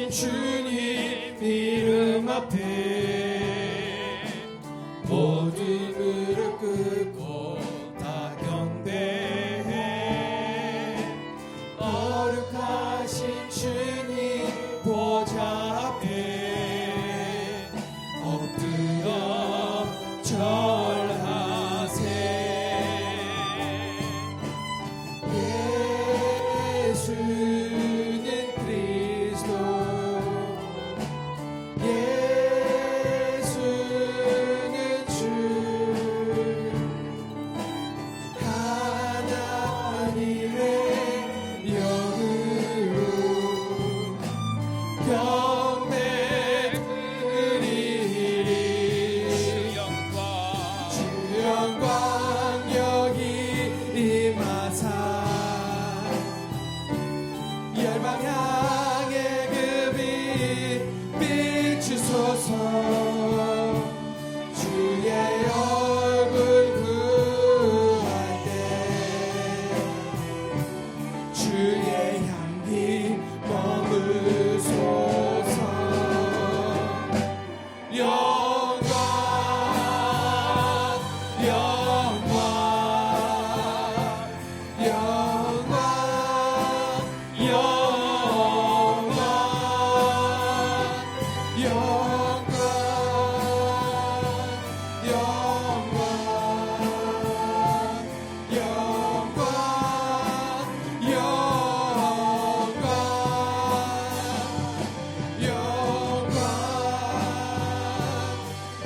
거룩하신 주님 이름 앞에 모든 무릎 꿇고 다 경배해. 거룩하신 주님 보좌 앞에 엎드려 절하세. 예수는 그리스도, 예수는 주, 하나님의 영으로 경배 드리리. 주 영광 여기 임하사 열방 향해 그 빛 비추소서. 주의 얼굴 구할 때 주의 향기 머무소서. 영광 영광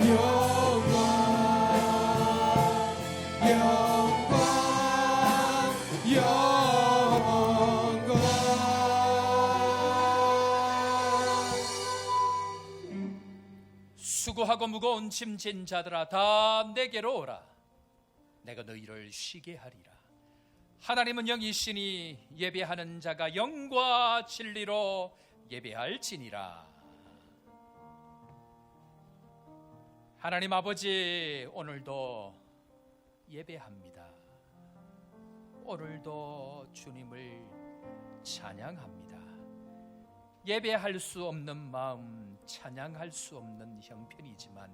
영광 영광 영광 수고하고 무거운 짐진 자들아 다 내게로 오라. 내가 너희를 쉬게 하리라. 하나님은 영이시니 예배하는 자가 영과 진리로 예배할지니라. 하나님 아버지, 오늘도 예배합니다. 오늘도 주님을 찬양합니다. 예배할 수 없는 마음, 찬양할 수 없는 형편이지만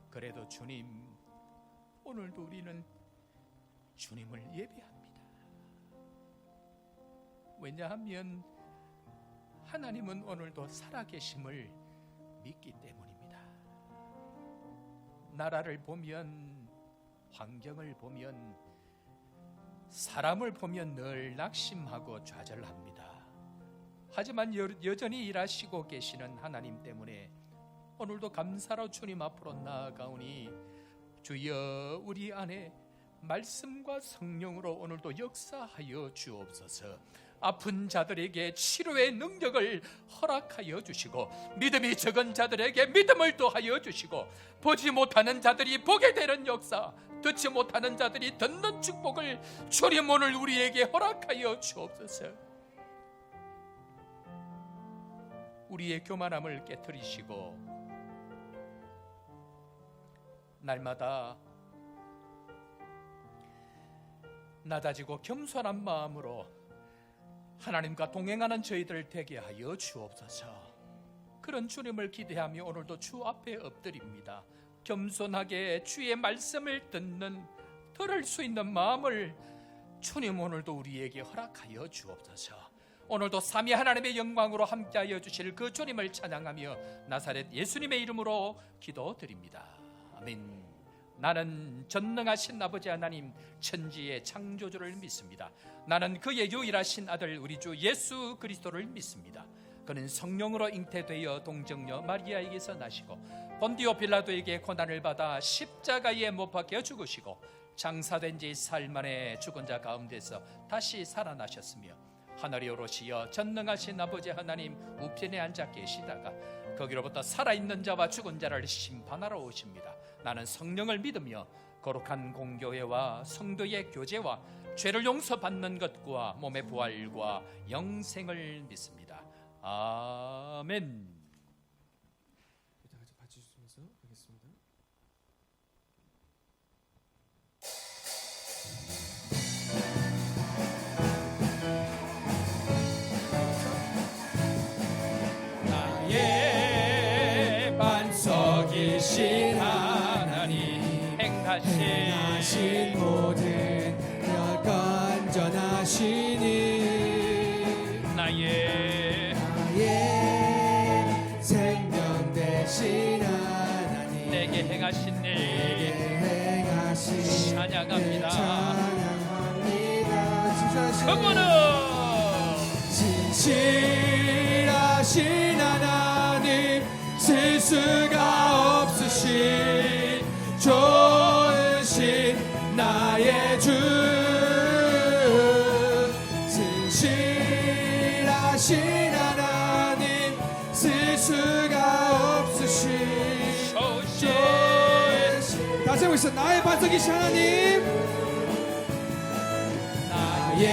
그래도 주님, 오늘도 우리는 주님을 예배합니다. 왜냐하면 하나님은 오늘도 살아계심을 믿기 때문입니다. 나라를 보면, 환경을 보면, 사람을 보면 늘 낙심하고 좌절합니다. 하지만 여전히 일하시고 계시는 하나님 때문에 오늘도 감사로 주님 앞으로 나아가오니 주여 우리 안에 말씀과 성령으로 오늘도 역사하여 주옵소서. 아픈 자들에게 치료의 능력을 허락하여 주시고 믿음이 적은 자들에게 믿음을 더하여 주시고 보지 못하는 자들이 보게 되는 역사, 듣지 못하는 자들이 듣는 축복을 주님 오늘 우리에게 허락하여 주옵소서. 우리의 교만함을 깨트리시고 날마다 낮아지고 겸손한 마음으로 하나님과 동행하는 저희들 되게 하여 주옵소서. 그런 주님을 기대하며 오늘도 주 앞에 엎드립니다. 겸손하게 주의 말씀을 들을 수 있는 마음을 주님 오늘도 우리에게 허락하여 주옵소서. 오늘도 삼위 하나님의 영광으로 함께하여 주실 그 주님을 찬양하며 나사렛 예수님의 이름으로 기도드립니다. 아멘. 나는 전능하신 아버지 하나님 천지의 창조주를 믿습니다. 나는 그의 유일하신 아들 우리 주 예수 그리스도를 믿습니다. 그는 성령으로 잉태되어 동정녀 마리아에게서 나시고 본디오 빌라도에게 고난을 받아 십자가에 못 박혀 죽으시고 장사된 지 사흘 만에 죽은 자 가운데서 다시 살아나셨으며 하늘에 오르시어 전능하신 아버지 하나님 우편에 앉아 계시다가 거기로부터 살아있는 자와 죽은 자를 심판하러 오십니다. 나는 성령을 믿으며 거룩한 공교회와 성도의 교제와 죄를 용서받는 것과 몸의 부활과 영생을 믿습니다. 아멘. 다 같이 받쳐주시면서 하겠습니다. 되신 하나님 행하신 모든 것 건전하시니 나의 생명 되신 하나님 내게 행하신 일 찬양합니다. 그분은 진실하신 하나님 실수가 없으신 좋으신 나의 주 진실하신 하나님 실수가 없으신 좋으신 다시 한번 있어 나의 반석이신 하나님 나의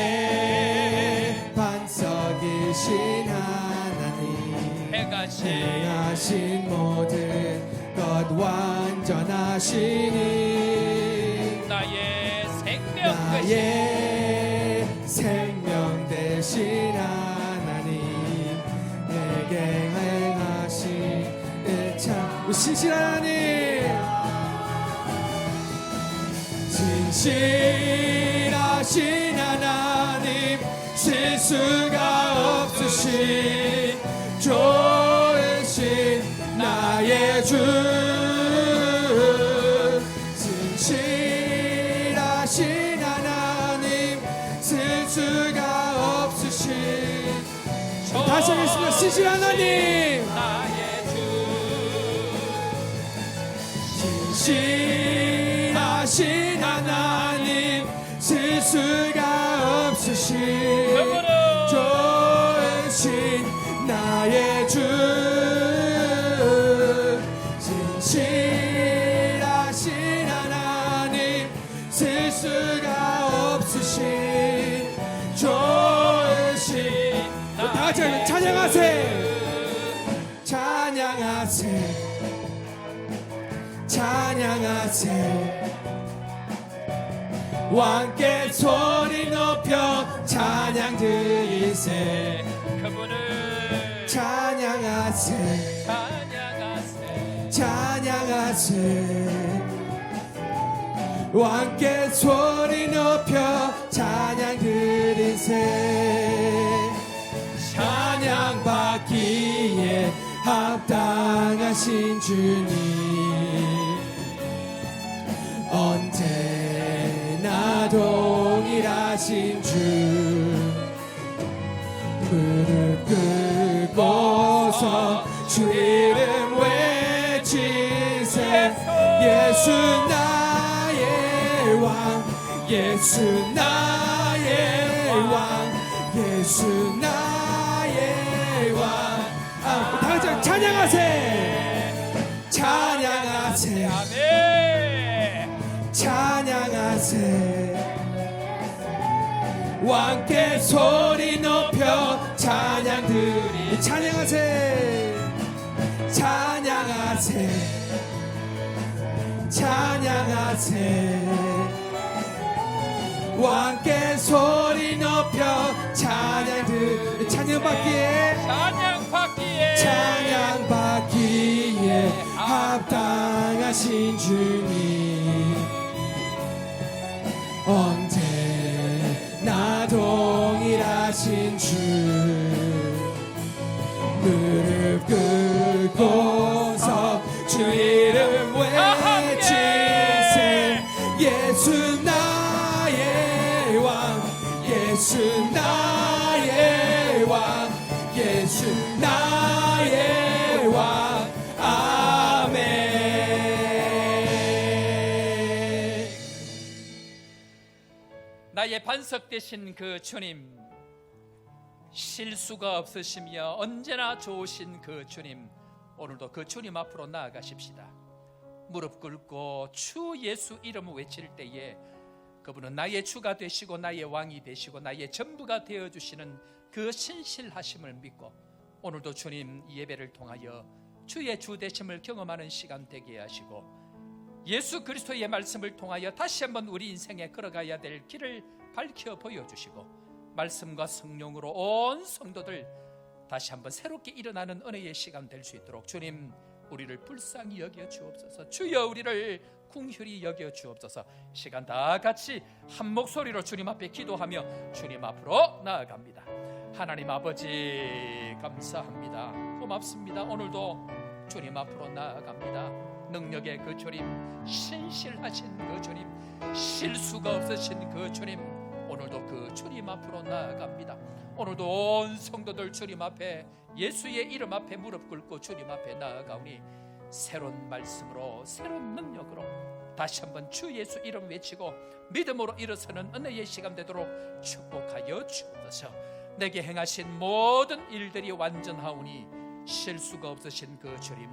반석이신 하나님 행하신 모든 것 완전하시니 나의 생명 되신 하나님 내게 행하신 참 신실한 하나님 진실하신 하나님 실수가 없으신 좋으신 나의 주 진실하신 하나님 실수가 없으신 다시 하겠습니다. 신실한 하나님 나의 주 진실하신 하나님 실수가 없으신 좋으신 나의 주 진실하신 하나님 실수가 없으신 좋으신 다같이 찬양하세요 찬양하세요 찬양하세요 왕께 소리 높여 찬양 드리세 그분을 찬양하세 찬양하세 왕께 소리 높여 찬양 드리세 찬양 받기에 합당하신 주님 언제나 동일하신 주 무릎 꿇고서 주 이름 외치세 예수 나의 왕 예수 나의 왕 예수 나의 왕 다같이 찬양하세 찬양하세 찬양하세 왕께 소리 높여 찬양 드리 찬양하세 찬양하세 찬양하세 왕께 소리 높여 찬양 드리 찬양 받기에 합당하신 주님 언제나 동일하신 주 무릎 꿇고서 주 이름 외치세 예수 나의 왕 예수 나의 왕 예수 나의 왕 아멘 나의 반석 되신 그 주님 실수가 없으시며 언제나 좋으신 그 주님 오늘도 그 주님 앞으로 나아가십시다. 무릎 꿇고 주 예수 이름을 외칠 때에 그분은 나의 주가 되시고 나의 왕이 되시고 나의 전부가 되어주시는 그 신실하심을 믿고 오늘도 주님 이 예배를 통하여 주의 주 되심을 경험하는 시간 되게 하시고 예수 그리스도의 말씀을 통하여 다시 한번 우리 인생에 걸어가야 될 길을 밝혀 보여주시고 말씀과 성령으로 온 성도들 다시 한번 새롭게 일어나는 은혜의 시간 될 수 있도록 주님 우리를 불쌍히 여겨 주옵소서. 주여 우리를 궁휼히 여겨 주옵소서. 시간 다 같이 한 목소리로 주님 앞에 기도하며 주님 앞으로 나아갑니다. 하나님 아버지 감사합니다. 고맙습니다. 오늘도 주님 앞으로 나아갑니다. 능력의 그 주님, 신실하신 그 주님, 실수가 없으신 그 주님, 오늘도 그 주님 앞으로 나아갑니다. 오늘도 온 성도들 주님 앞에, 예수의 이름 앞에 무릎 꿇고 주님 앞에 나아가오니 새로운 말씀으로, 새로운 능력으로 다시 한번 주 예수 이름 외치고 믿음으로 일어서는 은혜의 시간 되도록 축복하여 주옵소서. 내게 행하신 모든 일들이 완전하오니 실수가 없으신 그 주님,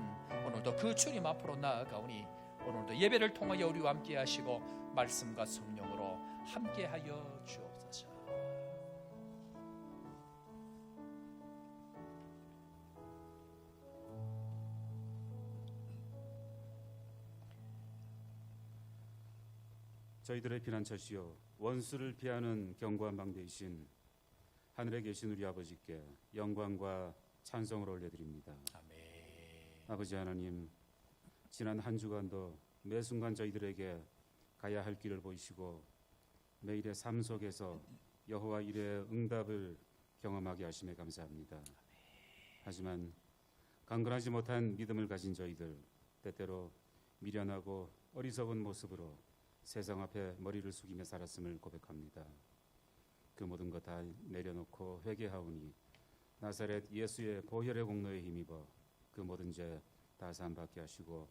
오늘도 그 주님 앞으로 나아가오니 오늘도 예배를 통하여 우리와 함께 하시고 말씀과 성령으로 함께 하여 주옵소서. 저희들의 피난처시요 원수를 피하는 견고한 방대이신 하늘에 계신 우리 아버지께 영광과 찬송을 올려드립니다. 아멘. 아버지 하나님, 지난 한 주간도 매 순간 저희들에게 가야 할 길을 보이시고 매일의 삶 속에서 여호와 일의 응답을 경험하게 하심에 감사합니다. 하지만 강건하지 못한 믿음을 가진 저희들, 때때로 미련하고 어리석은 모습으로 세상 앞에 머리를 숙이며 살았음을 고백합니다. 그 모든 것 다 내려놓고 회개하오니 나사렛 예수의 보혈의 공로에 힘입어 그 모든 죄 다 사함받게 하시고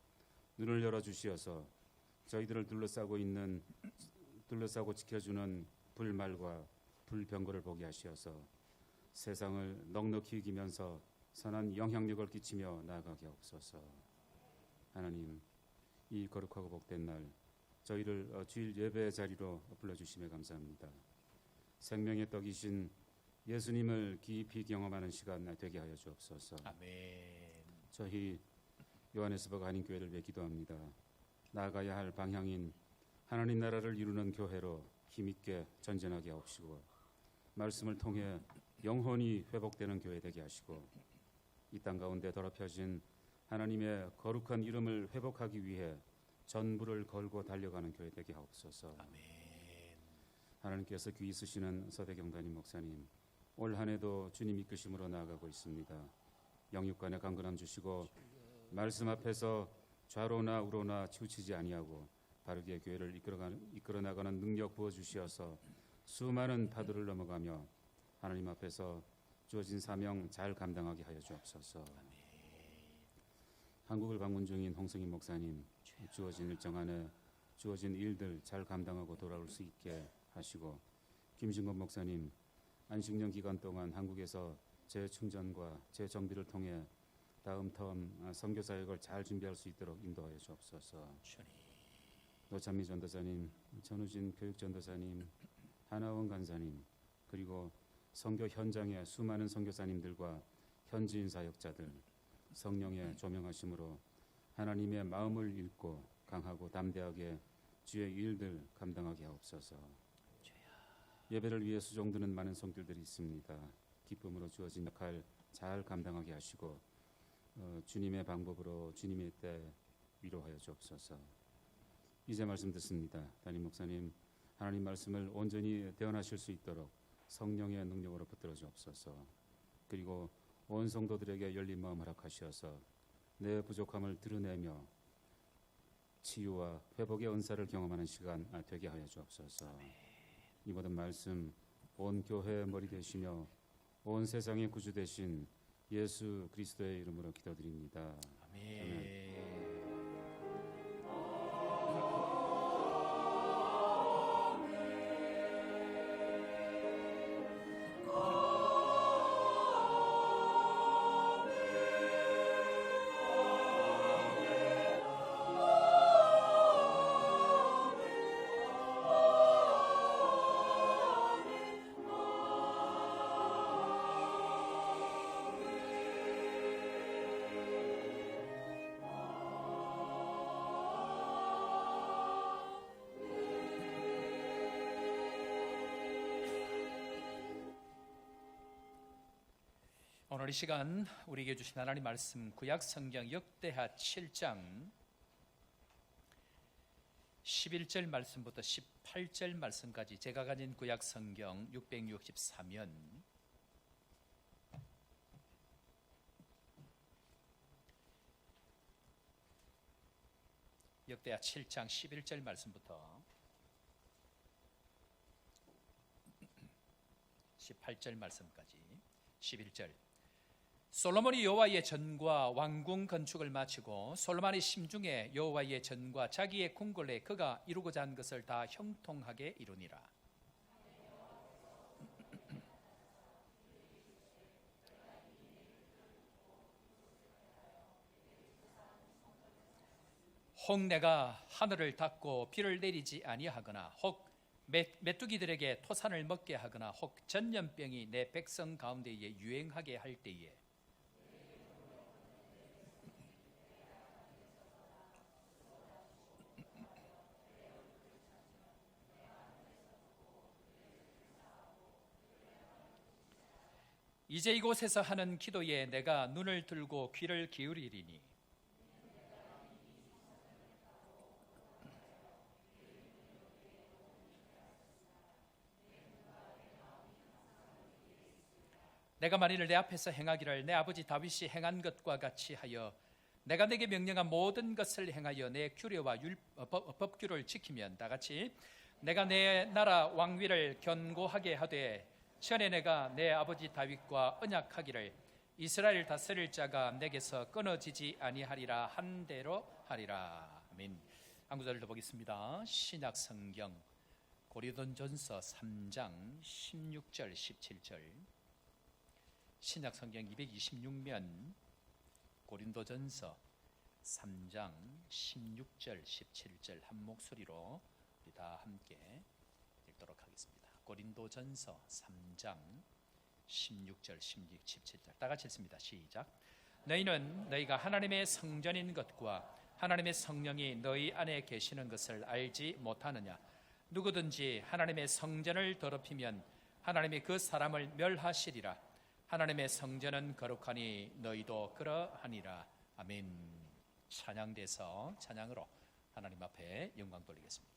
눈을 열어주시어서 저희들을 둘러싸고 지켜주는 불말과 불병거를 보게 하시어서 세상을 넉넉히 이기면서 선한 영향력을 끼치며 나아가게 하옵소서. 하나님, 이 거룩하고 복된 날 저희를 주일 예배 자리로 불러주심에 감사합니다. 생명의 떡이신 예수님을 깊이 경험하는 시간 되게 하여 주옵소서. 아멘. 저희 요한에스버그 한인교회를 위해 기도합니다. 나아가야 할 방향인 하나님 나라를 이루는 교회로 힘있게 전진하게 하옵시고 말씀을 통해 영혼이 회복되는 교회 되게 하시고 이 땅 가운데 더럽혀진 하나님의 거룩한 이름을 회복하기 위해 전부를 걸고 달려가는 교회 되게 하옵소서. 아멘. 하나님께서 귀 있으시는 서대경 담임 목사님, 올 한 해도 주님 이끄심으로 나아가고 있습니다. 영육간에 강건함 주시고 말씀 앞에서 좌로나 우로나 치우치지 아니하고 바르게 교회를 이끌어 나가는 능력 부어 주시어서 수많은 파도를 넘어가며 하나님 앞에서 주어진 사명 잘 감당하게 하여 주옵소서. 한국을 방문 중인 홍성인 목사님, 주어진 일정 안에 주어진 일들 잘 감당하고 돌아올 수 있게 하시고 김신건 목사님, 안식년 기간 동안 한국에서 재충전과 재정비를 통해 다음 텀 선교 사역을 잘 준비할 수 있도록 인도하여 주옵소서. 노찬미 전도사님, 전우진 교육전도사님, 하나원 간사님, 그리고 선교 현장의 수많은 선교사님들과 현지인 사역자들 성령의 조명하심으로 하나님의 마음을 읽고 강하고 담대하게 주의 일들 감당하게 하옵소서. 예배를 위해 수종드는 많은 성들들이 있습니다. 기쁨으로 주어진 역할 잘 감당하게 하시고 주님의 방법으로 주님의 때 위로하여 주옵소서. 이제 말씀 듣습니다. 담임 목사님, 하나님 말씀을 온전히 대언하실 수 있도록 성령의 능력으로 붙들어 주옵소서. 그리고 온 성도들에게 열린 마음 허락하시어서 내 부족함을 드러내며 치유와 회복의 은사를 경험하는 시간 되게 하여 주옵소서. 이 모든 말씀 온 교회의 머리 되시며 온 세상의 구주 되신 예수 그리스도의 이름으로 기도드립니다. 아멘. 오늘 이 시간 우리에게 주신 하나님 말씀 구약 성경 역대하 7장 11절 말씀부터 18절 말씀까지 제가 가진 구약 성경 664면 역대하 7장 11절 말씀부터 18절 말씀까지 11절 솔로몬이 여호와의 전과 왕궁 건축을 마치고 솔로몬의 심중에 여호와의 전과 자기의 궁궐에 그가 이루고자 한 것을 다 형통하게 이루니라. 혹 내가 하늘을 닫고 비를 내리지 아니하거나 혹 메뚜기들에게 토산을 먹게 하거나 혹 전염병이 내 백성 가운데에 유행하게 할 때에 이제 이곳에서 하는 기도에 내가 눈을 들고 귀를 기울이리니 내가 만일 내 앞에서 행하기를 내 아버지 다윗이 행한 것과 같이 하여 내가 내게 명령한 모든 것을 행하여 내 규례와 법규를 지키면 다같이 내가 내 나라 왕위를 견고하게 하되 전에 내가 내 아버지 다윗과 언약하기를 이스라엘 다스릴 자가 내게서 끊어지지 아니하리라 한 대로 하리라. 아멘. 한 구절을 더 보겠습니다. 신약 성경 고린도전서 3장 16절 17절 신약 성경 226면 고린도전서 3장 16절 17절 한 목소리로 우리 다 함께 읽도록 하겠습니다. 고린도전서 3장 16절 16, 17절 다 같이 읽습니다. 시작. 너희는 너희가 하나님의 성전인 것과 하나님의 성령이 너희 안에 계시는 것을 알지 못하느냐. 누구든지 하나님의 성전을 더럽히면 하나님이 그 사람을 멸하시리라. 하나님의 성전은 거룩하니 너희도 그러하니라. 아멘. 찬양돼서 찬양으로 하나님 앞에 영광 돌리겠습니다.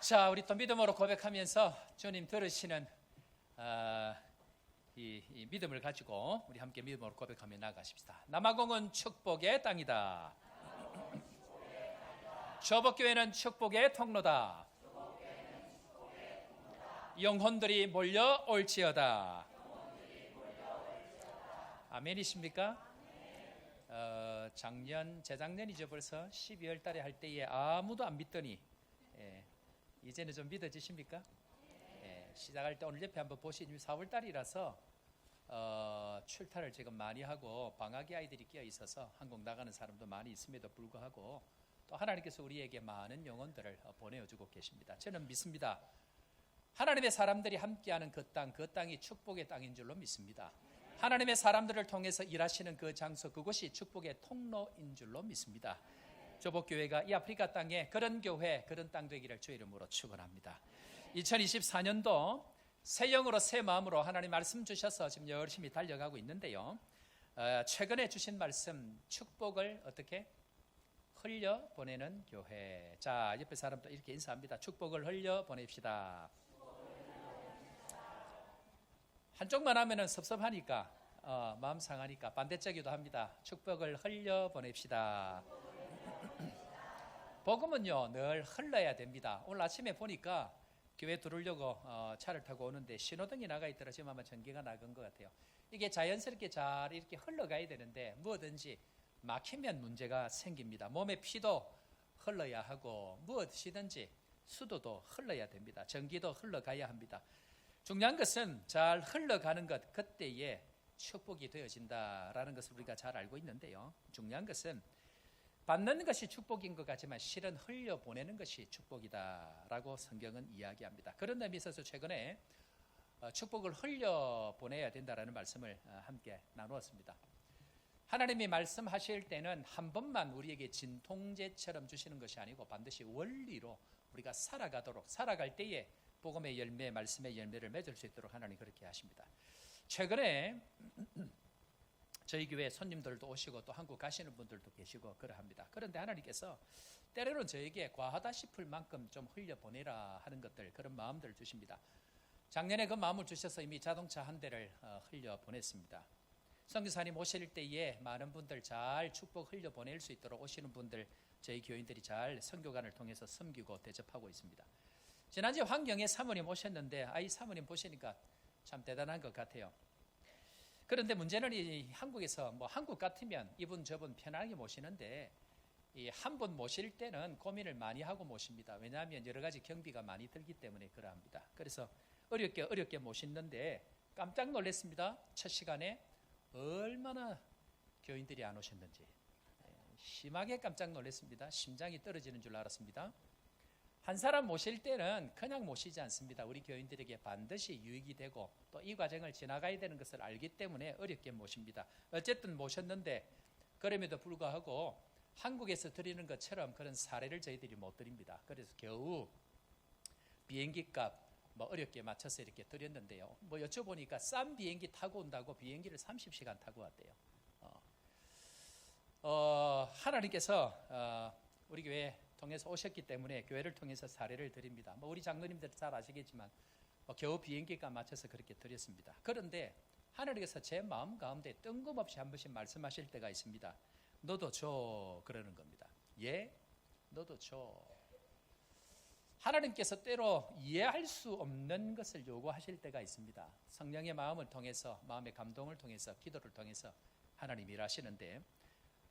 자, 우리 또 믿음으로 고백하면서 주님 들으시는 이 믿음을 가지고 우리 함께 믿음으로 고백하며 나가십시다. 남아공은 축복의 땅이다. 저복교회는 축복의 통로다. 영혼들이 몰려올지어다. 아멘이십니까? 재작년이죠. 벌써 12월 달에 할 때에 아무도 안 믿더니 이제는 좀 믿어지십니까? 시작할 때 오늘 옆에 한번 보시면 4월 달이라서 출타를 지금 많이 하고 방학의 아이들이 끼어 있어서 한국 나가는 사람도 많이 있음에도 불구하고 또 하나님께서 우리에게 많은 영혼들을 보내어주고 계십니다. 저는 믿습니다. 하나님의 사람들이 함께하는 그 땅이 축복의 땅인 줄로 믿습니다. 하나님의 사람들을 통해서 일하시는 그 장소, 그곳이 축복의 통로인 줄로 믿습니다. 조복교회가 이 아프리카 땅에 그런 교회, 그런 땅 되기를 주의 이름으로 축원합니다. 2024년도 새 영으로 새 마음으로 하나님 말씀 주셔서 지금 열심히 달려가고 있는데요. 최근에 주신 말씀, 축복을 어떻게 흘려보내는 교회. 자, 옆에 사람도 이렇게 인사합니다. 축복을 흘려보냅시다. 한쪽만 하면은 섭섭하니까 마음 상하니까 반대쪽에도 합니다. 축복을 흘려보냅시다. 복음은요 늘 흘러야 됩니다. 오늘 아침에 보니까 교회 들어오려고 차를 타고 오는데 신호등이 나가 있더라. 지금 아마 전기가 나간 것 같아요. 이게 자연스럽게 잘 이렇게 흘러가야 되는데 뭐든지 막히면 문제가 생깁니다. 몸에 피도 흘러야 하고 무엇이든지 수도도 흘러야 됩니다. 전기도 흘러가야 합니다. 중요한 것은 잘 흘러가는 것, 그때에 축복이 되어진다라는 것을 우리가 잘 알고 있는데요. 중요한 것은 받는 것이 축복인 것 같지만 실은 흘려보내는 것이 축복이다라고 성경은 이야기합니다. 그런 의미에서 최근에 축복을 흘려보내야 된다라는 말씀을 함께 나누었습니다. 하나님이 말씀하실 때는 한 번만 우리에게 진통제처럼 주시는 것이 아니고 반드시 원리로 우리가 살아갈 때에 복음의 열매, 말씀의 열매를 맺을 수 있도록 하나님 그렇게 하십니다. 최근에 저희 교회 손님들도 오시고 또 한국 가시는 분들도 계시고 그러합니다. 그런데 하나님께서 때로는 저에게 과하다 싶을 만큼 좀 흘려보내라 하는 것들, 그런 마음들을 주십니다. 작년에 그 마음을 주셔서 이미 자동차 한 대를 흘려보냈습니다. 선교사님 오실 때에 많은 분들 잘 축복 흘려보낼 수 있도록 오시는 분들, 저희 교인들이 잘 선교관을 통해서 섬기고 대접하고 있습니다. 지난주에 황경혜 사모님 오셨는데 이 사모님 보시니까 참 대단한 것 같아요. 그런데 문제는 이 한국에서 한국 같으면 이분 저분 편하게 모시는데 이 한 분 모실 때는 고민을 많이 하고 모십니다. 왜냐하면 여러 가지 경비가 많이 들기 때문에 그러합니다. 그래서 어렵게 모시는데 깜짝 놀랐습니다. 첫 시간에 얼마나 교인들이 안 오셨는지 심하게 깜짝 놀랐습니다. 심장이 떨어지는 줄 알았습니다. 한 사람 모실 때는 그냥 모시지 않습니다. 우리 교인들에게 반드시 유익이 되고 또 이 과정을 지나가야 되는 것을 알기 때문에 어렵게 모십니다. 어쨌든 모셨는데 그럼에도 불구하고 한국에서 드리는 것처럼 그런 사례를 저희들이 못 드립니다. 그래서 겨우 비행기 값 어렵게 맞춰서 이렇게 드렸는데요. 여쭤보니까 싼 비행기 타고 온다고 비행기를 30시간 타고 왔대요. 하나님께서 우리 교회 통해서 오셨기 때문에 교회를 통해서 사례를 드립니다. 우리 장로님들 잘 아시겠지만 겨우 비행기값 맞춰서 그렇게 드렸습니다. 그런데 하나님께서 제 마음 가운데 뜬금없이 한 번씩 말씀하실 때가 있습니다. 너도 줘, 그러는 겁니다. 예? 너도 줘. 하나님께서 때로 이해할 수 없는 것을 요구하실 때가 있습니다. 성령의 마음을 통해서, 마음의 감동을 통해서, 기도를 통해서 하나님이 일하시는데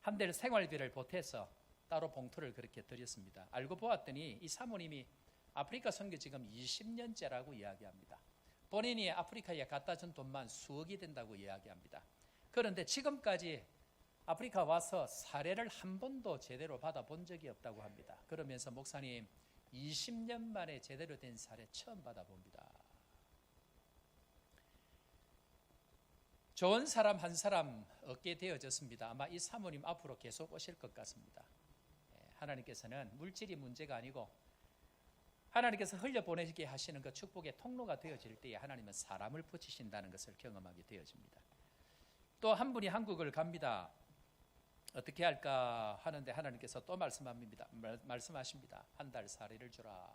한 달 생활비를 보태서 따로 봉투를 그렇게 드렸습니다. 알고 보았더니 이 사모님이 아프리카 선교 지금 20년째라고 이야기합니다. 본인이 아프리카에 갖다 준 돈만 수억이 된다고 이야기합니다. 그런데 지금까지 아프리카 와서 사례를 한 번도 제대로 받아본 적이 없다고 합니다. 그러면서 목사님 20년 만에 제대로 된 사례 처음 받아봅니다. 좋은 사람 한 사람 얻게 되어졌습니다. 아마 이 사모님 앞으로 계속 오실 것 같습니다. 하나님께서는 물질이 문제가 아니고 하나님께서 흘려보내게 하시는 그 축복의 통로가 되어질 때에 하나님은 사람을 붙이신다는 것을 경험하게 되어집니다. 또 한 분이 한국을 갑니다. 어떻게 할까 하는데 하나님께서 또 말씀하십니다. 한 달 사례를 주라.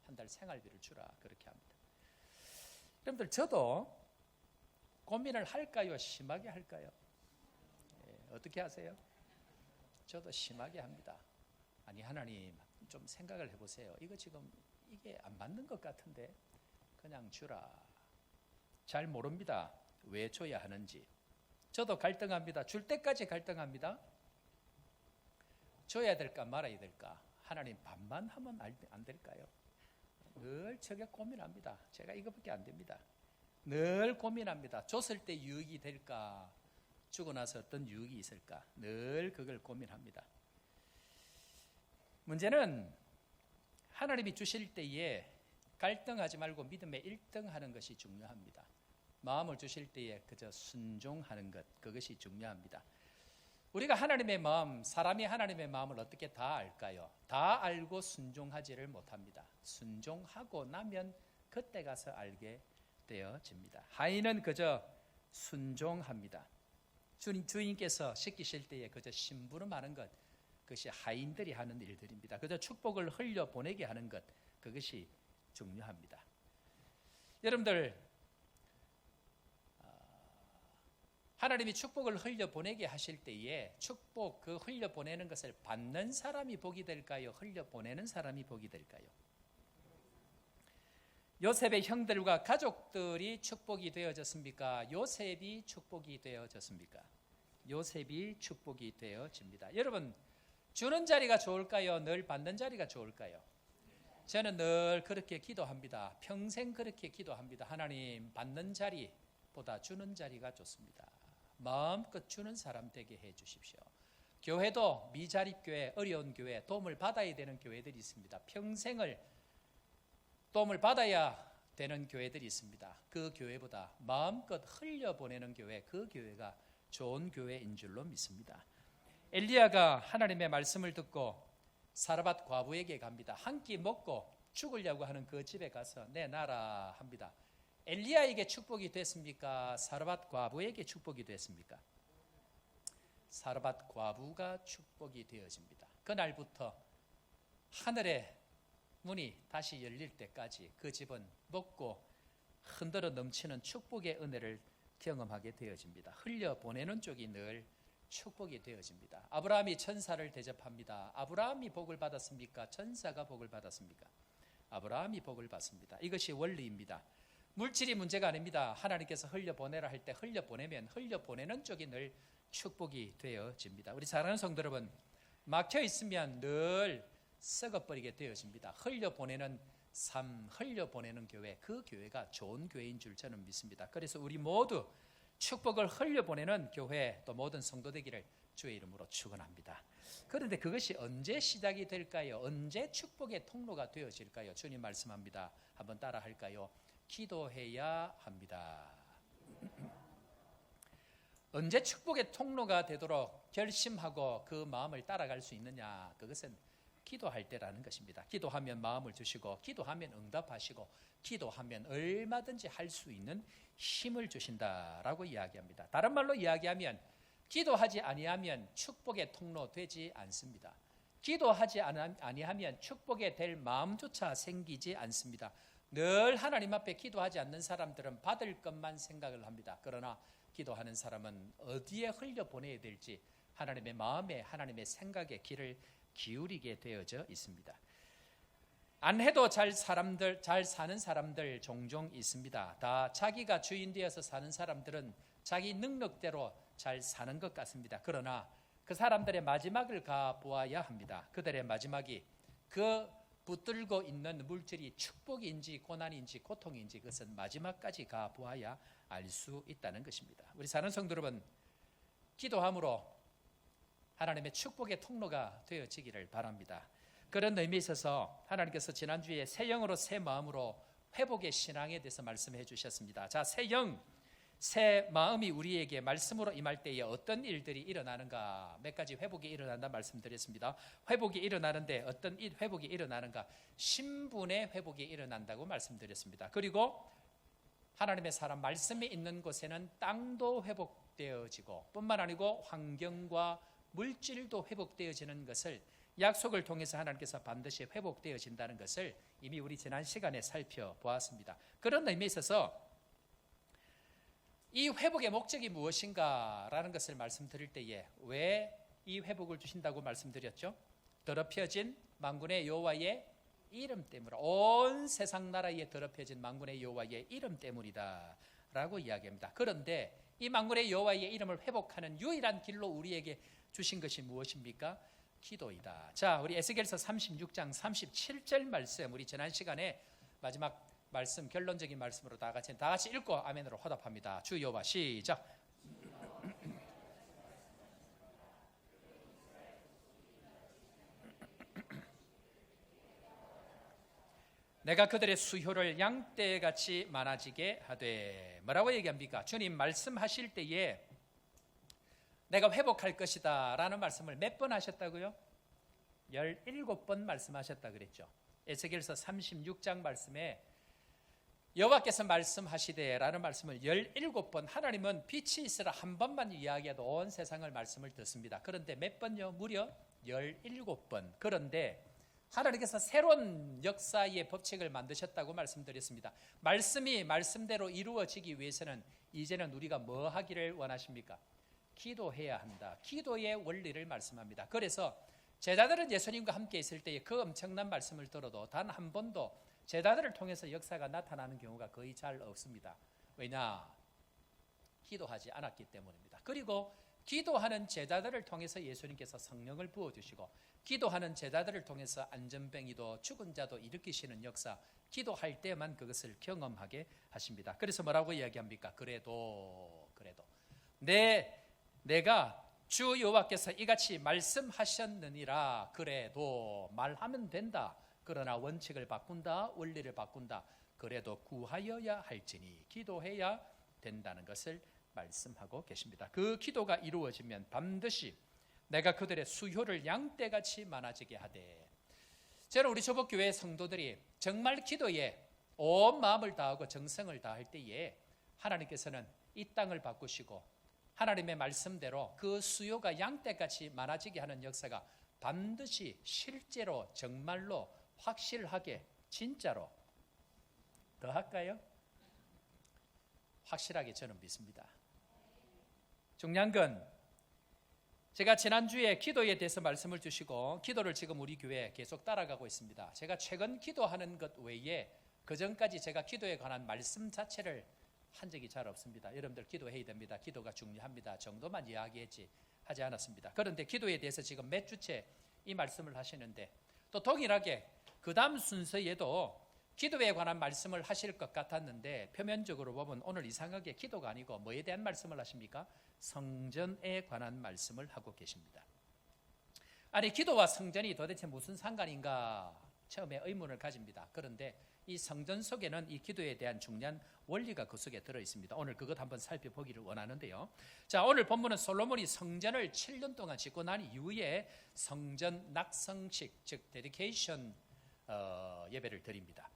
한 달 생활비를 주라 그렇게 합니다. 여러분들 저도 고민을 할까요? 심하게 할까요? 어떻게 하세요? 저도 심하게 합니다. 아니 하나님 좀 생각을 해보세요. 이거 지금 이게 안 맞는 것 같은데 그냥 주라. 잘 모릅니다. 왜 줘야 하는지. 저도 갈등합니다. 줄 때까지 갈등합니다. 줘야 될까 말아야 될까. 하나님 반만 하면 안 될까요? 늘 저게 고민합니다. 제가 이거밖에 안 됩니다. 늘 고민합니다. 줬을 때 유익이 될까? 주고 나서 어떤 유익이 있을까? 늘 그걸 고민합니다. 문제는 하나님이 주실 때에 갈등하지 말고 믿음의 1등 하는 것이 중요합니다. 마음을 주실 때에 그저 순종하는 것, 그것이 중요합니다. 우리가 하나님의 마음, 사람이 하나님의 마음을 어떻게 다 알까요? 다 알고 순종하지를 못합니다. 순종하고 나면 그때 가서 알게 되어집니다. 하인은 그저 순종합니다. 주인께서 시키실 때에 그저 심부름하는 것, 그것이 하인들이 하는 일들입니다. 그저 축복을 흘려보내게 하는 것, 그것이 중요합니다. 여러분들 하나님이 축복을 흘려보내게 하실 때에 축복 그 흘려보내는 것을 받는 사람이 복이 될까요? 흘려보내는 사람이 복이 될까요? 요셉의 형들과 가족들이 축복이 되어졌습니까? 요셉이 축복이 되어졌습니까? 요셉이 축복이 되어집니다. 여러분 주는 자리가 좋을까요? 늘 받는 자리가 좋을까요? 저는 늘 그렇게 기도합니다. 평생 그렇게 기도합니다. 하나님 받는 자리보다 주는 자리가 좋습니다. 마음껏 주는 사람 되게 해 주십시오. 교회도 미자립교회, 어려운 교회, 도움을 받아야 되는 교회들이 있습니다. 평생을 도움을 받아야 되는 교회들이 있습니다. 그 교회보다 마음껏 흘려보내는 교회, 그 교회가 좋은 교회인 줄로 믿습니다. 엘리야가 하나님의 말씀을 듣고 사르밧 과부에게 갑니다. 한 끼 먹고 죽으려고 하는 그 집에 가서 내놔라 합니다. 엘리야에게 축복이 됐습니까? 사르밧 과부에게 축복이 됐습니까? 사르밧 과부가 축복이 되어집니다. 그날부터 하늘의 문이 다시 열릴 때까지 그 집은 먹고 흔들어 넘치는 축복의 은혜를 경험하게 되어집니다. 흘려보내는 쪽이 늘 축복이 되어집니다. 아브라함이 천사를 대접합니다. 아브라함이 복을 받았습니까? 천사가 복을 받았습니까? 아브라함이 복을 받습니다. 이것이 원리입니다. 물질이 문제가 아닙니다. 하나님께서 흘려보내라 할 때 흘려보내면 흘려보내는 쪽이 늘 축복이 되어집니다. 우리 사랑하는 성도 여러분, 막혀 있으면 늘 썩어버리게 되어집니다. 흘려보내는 삶, 흘려보내는 교회, 그 교회가 좋은 교회인 줄 저는 믿습니다. 그래서 우리 모두 축복을 흘려보내는 교회 또 모든 성도 되기를 주의 이름으로 축원합니다. 그런데 그것이 언제 시작이 될까요? 언제 축복의 통로가 되어질까요? 주님 말씀합니다. 한번 따라 할까요? 기도해야 합니다. 언제 축복의 통로가 되도록 결심하고 그 마음을 따라갈 수 있느냐? 그것은 기도할 때라는 것입니다. 기도하면 마음을 주시고 기도하면 응답하시고 기도하면 얼마든지 할 수 있는 힘을 주신다라고 이야기합니다. 다른 말로 이야기하면 기도하지 아니하면 축복의 통로 되지 않습니다. 기도하지 아니하면 축복에 될 마음조차 생기지 않습니다. 늘 하나님 앞에 기도하지 않는 사람들은 받을 것만 생각을 합니다. 그러나 기도하는 사람은 어디에 흘려보내야 될지 하나님의 마음에 하나님의 생각에 귀를 기울이게 되어져 있습니다. 안 해도 잘 사는 사람들 종종 있습니다. 다 자기가 주인 되어서 사는 사람들은 자기 능력대로 잘 사는 것 같습니다. 그러나 그 사람들의 마지막을 가보아야 합니다. 그들의 마지막이 그 붙들고 있는 물질이 축복인지 고난인지 고통인지 그것은 마지막까지 가보아야 알 수 있다는 것입니다. 우리 사는 성도 여러분, 기도함으로 하나님의 축복의 통로가 되어지기를 바랍니다. 그런 의미에 있어서 하나님께서 지난주에 새 영으로 새 마음으로 회복의 신앙에 대해서 말씀해 주셨습니다. 자, 새 영, 새 마음이 우리에게 말씀으로 임할 때에 어떤 일들이 일어나는가? 몇 가지 회복이 일어난다 말씀드렸습니다. 회복이 일어나는데 어떤 회복이 일어나는가? 신분의 회복이 일어난다고 말씀드렸습니다. 그리고 하나님의 사람 말씀이 있는 곳에는 땅도 회복되어지고 뿐만 아니고 환경과 물질도 회복되어지는 것을 약속을 통해서 하나님께서 반드시 회복되어진다는 것을 이미 우리 지난 시간에 살펴보았습니다. 그런 의미에 있어서 이 회복의 목적이 무엇인가라는 것을 말씀드릴 때에 왜 이 회복을 주신다고 말씀드렸죠? 더럽혀진 만군의 여호와의 이름 때문이다. 온 세상 나라에 더럽혀진 만군의 여호와의 이름 때문이다 라고 이야기합니다. 그런데 이 만군의 여호와의 이름을 회복하는 유일한 길로 우리에게 주신 것이 무엇입니까? 기도이다. 자, 우리 에스겔서 36장 37절 말씀, 우리 지난 시간에 마지막 말씀, 결론적인 말씀으로 다 같이 읽고 아멘으로 화답합니다. 주 여호와 시작. 내가 그들의 수효를 양떼같이 많아지게 하되, 뭐라고 얘기합니까? 주님 말씀하실 때에 내가 회복할 것이다 라는 말씀을 몇 번 하셨다고요? 17번 말씀하셨다 그랬죠. 에스겔서 36장 말씀에 여호와께서 말씀하시되 라는 말씀을 17번, 하나님은 빛이 있으라 한 번만 이야기해도 온 세상을 말씀을 듣습니다. 그런데 몇 번요? 무려 17번. 그런데 하나님께서 새로운 역사의 법칙을 만드셨다고 말씀드렸습니다. 말씀이 말씀대로 이루어지기 위해서는 이제는 우리가 뭐 하기를 원하십니까? 기도해야 한다. 기도의 원리를 말씀합니다. 그래서 제자들은 예수님과 함께 있을 때에 그 엄청난 말씀을 들어도 단 한 번도 제자들을 통해서 역사가 나타나는 경우가 거의 잘 없습니다. 왜냐? 기도하지 않았기 때문입니다. 그리고 기도하는 제자들을 통해서 예수님께서 성령을 부어주시고, 기도하는 제자들을 통해서 안전뱅이도 죽은 자도 일으키시는 역사, 기도할 때만 그것을 경험하게 하십니다. 그래서 뭐라고 이야기합니까? 그래도 내가 주 여호와께서 이같이 말씀하셨느니라. 그래도 말하면 된다. 그러나 원칙을 바꾼다, 원리를 바꾼다. 그래도 구하여야 할지니 기도해야 된다는 것을 말씀하고 계십니다. 그 기도가 이루어지면 반드시 내가 그들의 수효를 양떼같이 많아지게 하되, 저는 우리 조복교회 성도들이 정말 기도에 온 마음을 다하고 정성을 다할 때에 하나님께서는 이 땅을 바꾸시고 하나님의 말씀대로 그 수요가 양떼같이 많아지게 하는 역사가 반드시 실제로 정말로 확실하게 진짜로 더 할까요? 확실하게 저는 믿습니다. 중요한 건 제가 지난주에 기도에 대해서 말씀을 주시고 기도를 지금 우리 교회에 계속 따라가고 있습니다. 제가 최근 기도하는 것 외에 그전까지 제가 기도에 관한 말씀 자체를 한 적이 잘 없습니다. 여러분들 기도해야 됩니다. 기도가 중요합니다. 정도만 이야기했지 하지 않았습니다. 그런데 기도에 대해서 지금 몇 주째 이 말씀을 하시는데 또 동일하게 그 다음 순서에도 기도에 관한 말씀을 하실 것 같았는데 표면적으로 보면 오늘 이상하게 기도가 아니고 뭐에 대한 말씀을 하십니까? 성전에 관한 말씀을 하고 계십니다. 아니, 기도와 성전이 도대체 무슨 상관인가 처음에 의문을 가집니다. 그런데 이 성전 속에는 이 기도에 대한 중요한 원리가 그 속에 들어 있습니다. 오늘 그것 한번 살펴보기를 원하는데요. 자, 오늘 본문은 솔로몬이 성전을 7년 동안 짓고 난 이후에 성전 낙성식, 즉 데디케이션 예배를 드립니다.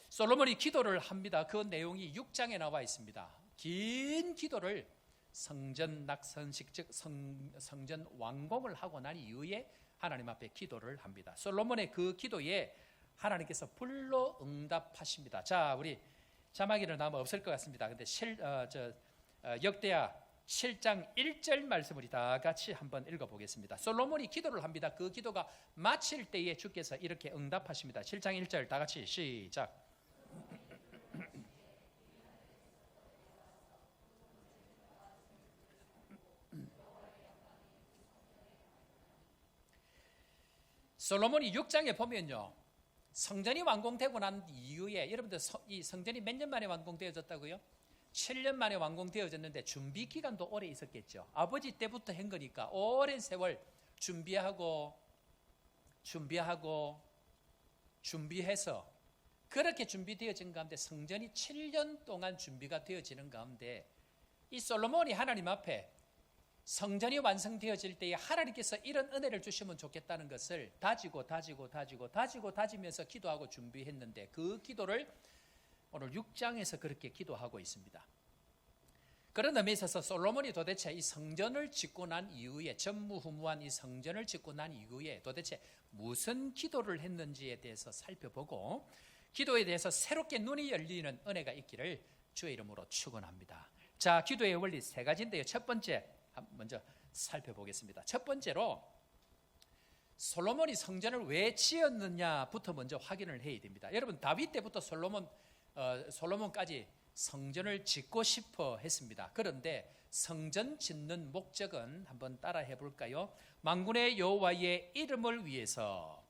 솔로몬이 기도를 합니다. 그 내용이 6장에 나와 있습니다. 긴 기도를 성전 낙선식, 즉 성전 완공을 하고 난 이후에 하나님 앞에 기도를 합니다. 솔로몬의 그 기도에 하나님께서 불로 응답하십니다. 자, 우리 자막이는 아마 없을 것 같습니다. 근데 역대하 7장 1절 말씀 우리 다 같이 한번 읽어보겠습니다. 솔로몬이 기도를 합니다. 그 기도가 마칠 때에 주께서 이렇게 응답하십니다. 7장 1절 다 같이 시작. 솔로몬이 6장에 보면요, 성전이 완공되고 난 이후에 여러분들 이 성전이 몇 년 만에 완공되어졌다고요? 7년 만에 완공되어졌는데 준비 기간도 오래 있었겠죠. 아버지 때부터 한 거니까 오랜 세월 준비해서 그렇게 준비되어진 가운데 성전이 7년 동안 준비가 되어지는 가운데 이 솔로몬이 하나님 앞에 성전이 완성되어질 때에 하나님께서 이런 은혜를 주시면 좋겠다는 것을 다지면서 기도하고 준비했는데 그 기도를 오늘 6장에서 그렇게 기도하고 있습니다. 그런 의미에 있어서 솔로몬이 도대체 이 성전을 짓고 난 이후에, 전무후무한 이 성전을 짓고 난 이후에 도대체 무슨 기도를 했는지에 대해서 살펴보고, 기도에 대해서 새롭게 눈이 열리는 은혜가 있기를 주의 이름으로 축원합니다. 자, 기도의 원리 세 가지인데요. 첫 번째 먼저 살펴보겠습니다. 첫 번째로 솔로몬이 성전을 왜 지었느냐부터 먼저 확인을 해야 됩니다. 여러분, 다윗 때부터 솔로몬까지 성전을 짓고 싶어 했습니다. 그런데 성전 짓는 목적은 한번 따라 해볼까요? 만군의 여호와의 이름을 위해서,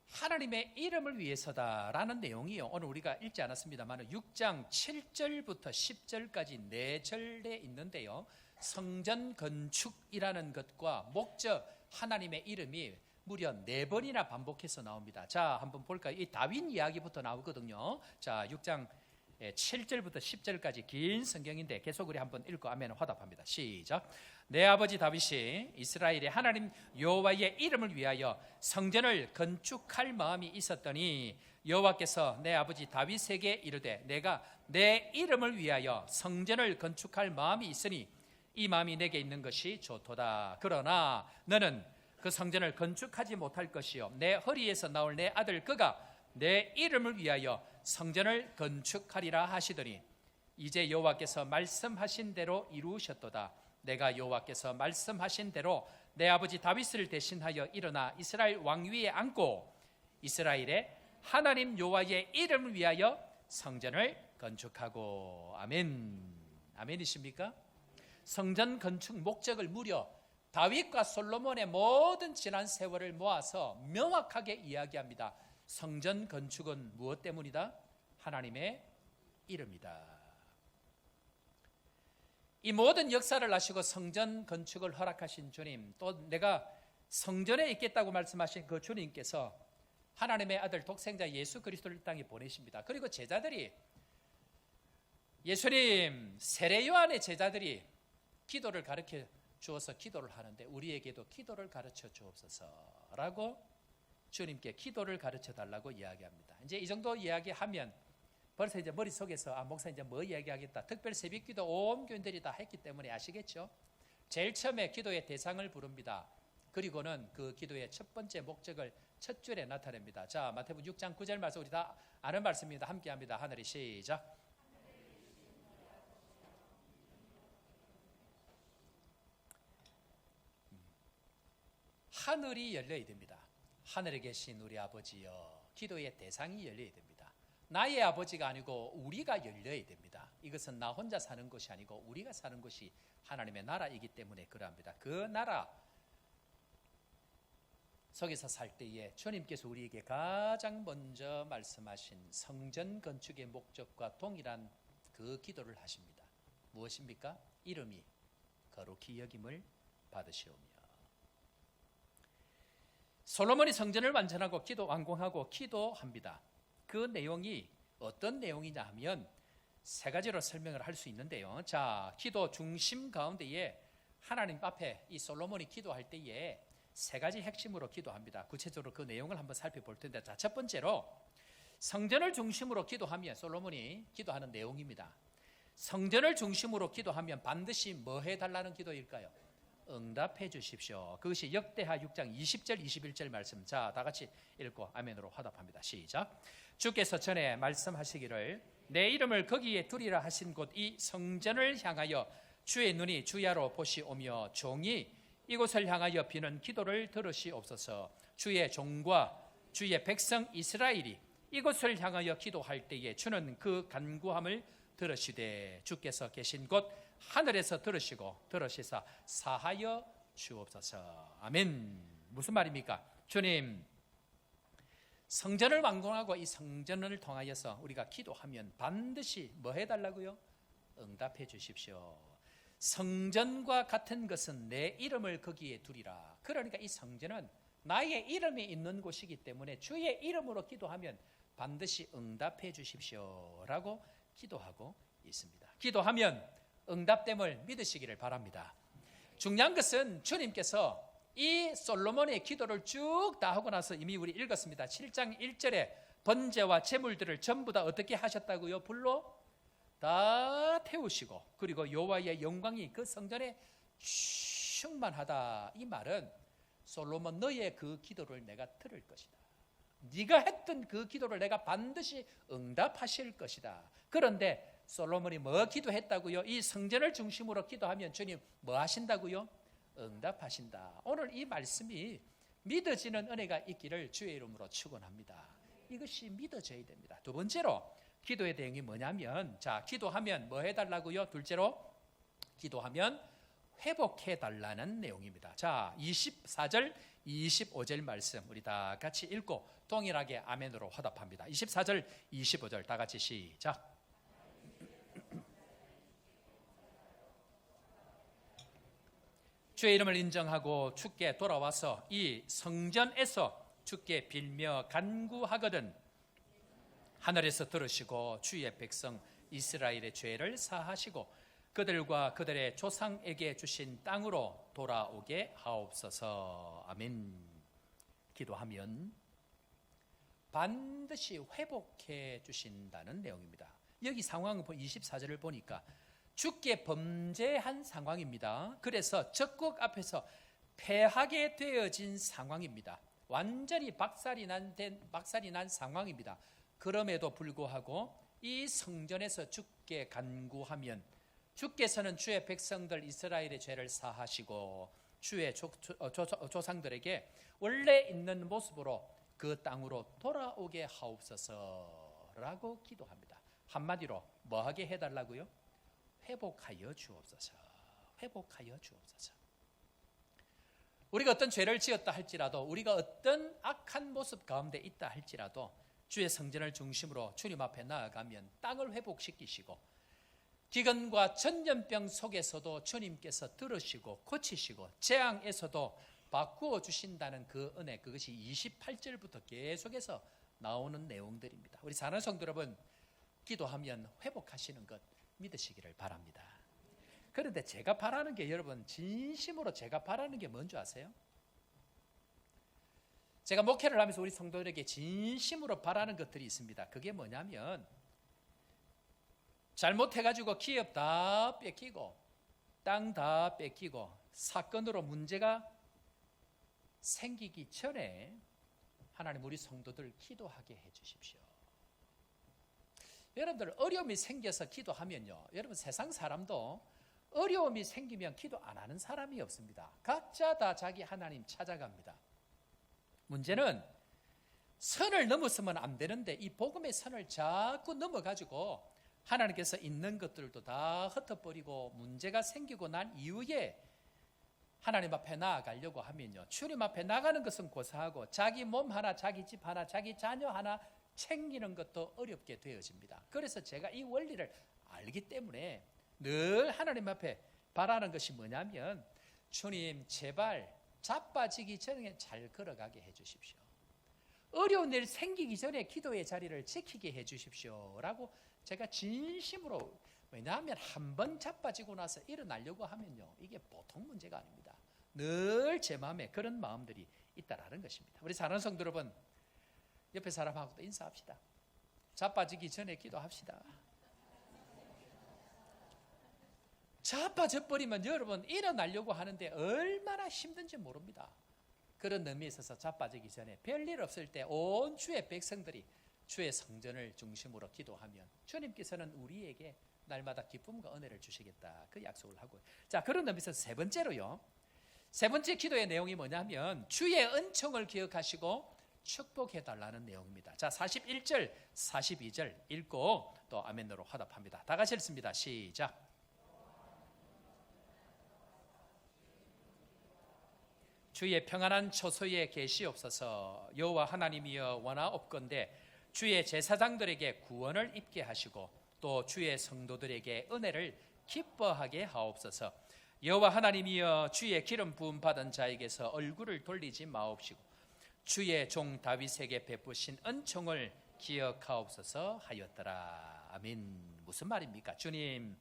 하나님의 이름을 위해서다라는 내용이요, 오늘 우리가 읽지 않았습니다만 6장 7절부터 10절까지 4절에 있는데요, 성전 건축이라는 것과 목적, 하나님의 이름이 무려 4번이나 반복해서 나옵니다. 자, 한번 볼까요? 이 다윗 이야기부터 나오거든요. 자, 6장 7절부터 10절까지 긴 성경인데 계속 우리 한번 읽고 아멘 화답합니다. 시작. 내 아버지 다윗이 이스라엘의 하나님 여호와의 이름을 위하여 성전을 건축할 마음이 있었더니 여호와께서 내 아버지 다윗에게 이르되 내가 내 이름을 위하여 성전을 건축할 마음이 있으니 이 마음이 내게 있는 것이 좋도다. 그러나 너는 그 성전을 건축하지 못할 것이요 내 허리에서 나올 내 아들 그가 내 이름을 위하여 성전을 건축하리라 하시더니 이제 여호와께서 말씀하신 대로 이루셨도다. 내가 여호와께서 말씀하신 대로 내 아버지 다윗을 대신하여 일어나 이스라엘 왕위에 앉고 이스라엘의 하나님 여호와의 이름을 위하여 성전을 건축하고. 아멘. 아멘이십니까? 성전 건축 목적을 무려 다윗과 솔로몬의 모든 지난 세월을 모아서 명확하게 이야기합니다. 성전 건축은 무엇 때문이다? 하나님의 이름이다. 이 모든 역사를 아시고 성전 건축을 허락하신 주님, 또 내가 성전에 있겠다고 말씀하신 그 주님께서 하나님의 아들 독생자 예수 그리스도를 이 땅에 보내십니다. 그리고 제자들이, 예수님 세례 요한의 제자들이 기도를 가르쳐 주어서 기도를 하는데 우리에게도 기도를 가르쳐 주옵소서라고 주님께 기도를 가르쳐 달라고 이야기합니다. 이제 이 정도 이야기하면 벌써 이제 머릿속에서 목사 이제 뭐 이야기하겠다, 특별 새벽기도 온 교인들이 다 했기 때문에 아시겠죠? 제일 처음에 기도의 대상을 부릅니다. 그리고는 그 기도의 첫 번째 목적을 첫 줄에 나타냅니다. 자, 마태복음 6장 9절 말씀 우리 다 아는 말씀입니다. 함께 합니다. 하늘이 시작. 하늘이 열려야 됩니다. 하늘에 계신 우리 아버지여, 기도의 대상이 열려야 됩니다. 나의 아버지가 아니고 우리가 열려야 됩니다. 이것은 나 혼자 사는 것이 아니고 우리가 사는 것이 하나님의 나라이기 때문에 그러합니다. 그 나라 속에서 살 때에 주님께서 우리에게 가장 먼저 말씀하신 성전 건축의 목적과 동일한 그 기도를 하십니다. 무엇입니까? 이름이 거룩히 여김을 받으시오며. 솔로몬이 성전을 완전하고 완공하고 기도합니다. 그 내용이 어떤 내용이냐 하면 세 가지로 설명을 할 수 있는데요. 자, 기도 중심 가운데에 하나님 앞에 이 솔로몬이 기도할 때에 세 가지 핵심으로 기도합니다. 구체적으로 그 내용을 한번 살펴볼 텐데, 자, 첫 번째로 성전을 중심으로 기도하면, 솔로몬이 기도하는 내용입니다. 성전을 중심으로 기도하면 반드시 뭐 해달라는 기도일까요? 응답해 주십시오. 그것이 역대하 6장 20절 21절 말씀. 자, 다 같이 읽고 아멘으로 화답합니다. 시작. 주께서 전에 말씀하시기를 내 이름을 거기에 두리라 하신 곳 이 성전을 향하여 주의 눈이 주야로 보시오며 종이 이곳을 향하여 비는 기도를 들으시옵소서. 주의 종과 주의 백성 이스라엘이 이곳을 향하여 기도할 때에 주는 그 간구함을 들으시되 주께서 계신 곳 하늘에서 들으시사 사하여 주옵소서. 아멘. 무슨 말입니까? 주님, 성전을 완공하고 이 성전을 통하여서 우리가 기도하면 반드시 뭐 해달라고요? 응답해 주십시오. 성전과 같은 것은 내 이름을 거기에 두리라. 그러니까 이 성전은 나의 이름이 있는 곳이기 때문에 주의 이름으로 기도하면 반드시 응답해 주십시오 라고 기도하고 있습니다. 기도하면 응답됨을 믿으시기를 바랍니다. 중요한 것은 주님께서 이 솔로몬의 기도를 쭉 다 하고 나서 이미 우리 읽었습니다. 7장 1절에 번제와 제물들을 전부 다 어떻게 하셨다고요? 불로 다 태우시고 그리고 여호와의 영광이 그 성전에 충만하다. 이 말은 솔로몬 너의 그 기도를 내가 들을 것이다. 네가 했던 그 기도를 내가 반드시 응답하실 것이다. 그런데 솔로몬이 뭐 기도했다고요? 이 성전을 중심으로 기도하면 주님 뭐 하신다고요? 응답하신다. 오늘 이 말씀이 믿어지는 은혜가 있기를 주의 이름으로 축원합니다. 이것이 믿어져야 됩니다. 두 번째로 기도의 대응이 뭐냐면, 자, 기도하면 뭐 해달라고요? 둘째로 기도하면 회복해달라는 내용입니다. 자, 24절 25절 말씀 우리 다 같이 읽고 동일하게 아멘으로 화답합니다. 24절 25절 다 같이 시작. 주의 이름을 인정하고 주께 돌아와서 이 성전에서 주께 빌며 간구하거든 하늘에서 들으시고 주의 백성 이스라엘의 죄를 사하시고 그들과 그들의 조상에게 주신 땅으로 돌아오게 하옵소서. 아멘. 기도하면 반드시 회복해 주신다는 내용입니다. 여기 상황을 24절을 보니까 주께 범죄한 상황입니다. 그래서 적국 앞에서 패하게 되어진 상황입니다. 완전히 박살이 난 상황입니다. 그럼에도 불구하고 이 성전에서 주께 간구하면 주께서는 주의 백성들 이스라엘의 죄를 사하시고 주의 조상들에게 원래 있는 모습으로 그 땅으로 돌아오게 하옵소서라고 기도합니다. 한마디로 뭐하게 해달라고요? 회복하여 주옵소서. 회복하여 주옵소서. 우리가 어떤 죄를 지었다 할지라도, 우리가 어떤 악한 모습 가운데 있다 할지라도 주의 성전을 중심으로 주님 앞에 나아가면 땅을 회복시키시고 기근과 전염병 속에서도 주님께서 들으시고 고치시고 재앙에서도 바꾸어 주신다는 그 은혜, 그것이 28절부터 계속해서 나오는 내용들입니다. 우리 사랑하는 성도 여러분, 기도하면 회복하시는 것 믿으시기를 바랍니다. 그런데 제가 바라는 게, 여러분 진심으로 제가 바라는 게 뭔지 아세요? 제가 목회를 하면서 우리 성도들에게 진심으로 바라는 것들이 있습니다. 그게 뭐냐면, 잘못해가지고 기업 다 뺏기고 땅 다 뺏기고 사건으로 문제가 생기기 전에 하나님 우리 성도들 기도하게 해주십시오. 여러분들 어려움이 생겨서 기도하면요, 여러분 세상 사람도 어려움이 생기면 기도 안 하는 사람이 없습니다. 각자 다 자기 하나님 찾아갑니다. 문제는 선을 넘어서면 안 되는데 이 복음의 선을 자꾸 넘어가지고 하나님께서 있는 것들도 다 흩어버리고 문제가 생기고 난 이후에 하나님 앞에 나아가려고 하면요, 주님 앞에 나가는 것은 고사하고 자기 몸 하나, 자기 집 하나, 자기 자녀 하나 챙기는 것도 어렵게 되어집니다. 그래서 제가 이 원리를 알기 때문에 늘 하나님 앞에 바라는 것이 뭐냐면, 주님 제발 자빠지기 전에 잘 걸어가게 해주십시오. 어려운 일 생기기 전에 기도의 자리를 지키게 해주십시오 라고 제가 진심으로, 왜냐하면 한 번 자빠지고 나서 일어나려고 하면요, 이게 보통 문제가 아닙니다. 늘 제 마음에 그런 마음들이 있다라는 것입니다. 우리 사랑하는 성도 여러분, 옆에 사람하고도 인사합시다. 자빠지기 전에 기도합시다. 자빠져 버리면 여러분 일어나려고 하는데 얼마나 힘든지 모릅니다. 그런 의미에 있어서 자빠지기 전에 별일 없을 때 온 주의 백성들이 주의 성전을 중심으로 기도하면 주님께서는 우리에게 날마다 기쁨과 은혜를 주시겠다, 그 약속을 하고, 자, 그런 의미에서 세 번째로요, 세 번째 기도의 내용이 뭐냐면 주의 은총을 기억하시고 축복해달라는 내용입니다. 자, 41절 42절 읽고 또 아멘으로 화답합니다. 다 같이 읽습니다. 시작. 주의 평안한 처소에 계시옵소서. 여호와 하나님이여 원하옵건대 주의 제사장들에게 구원을 입게 하시고 또 주의 성도들에게 은혜를 기뻐하게 하옵소서. 여호와 하나님이여 주의 기름 부음 받은 자에게서 얼굴을 돌리지 마옵시고 주의 종 다윗에게 베푸신 은총을 기억하옵소서 하였더라. 아멘. 무슨 말입니까? 주님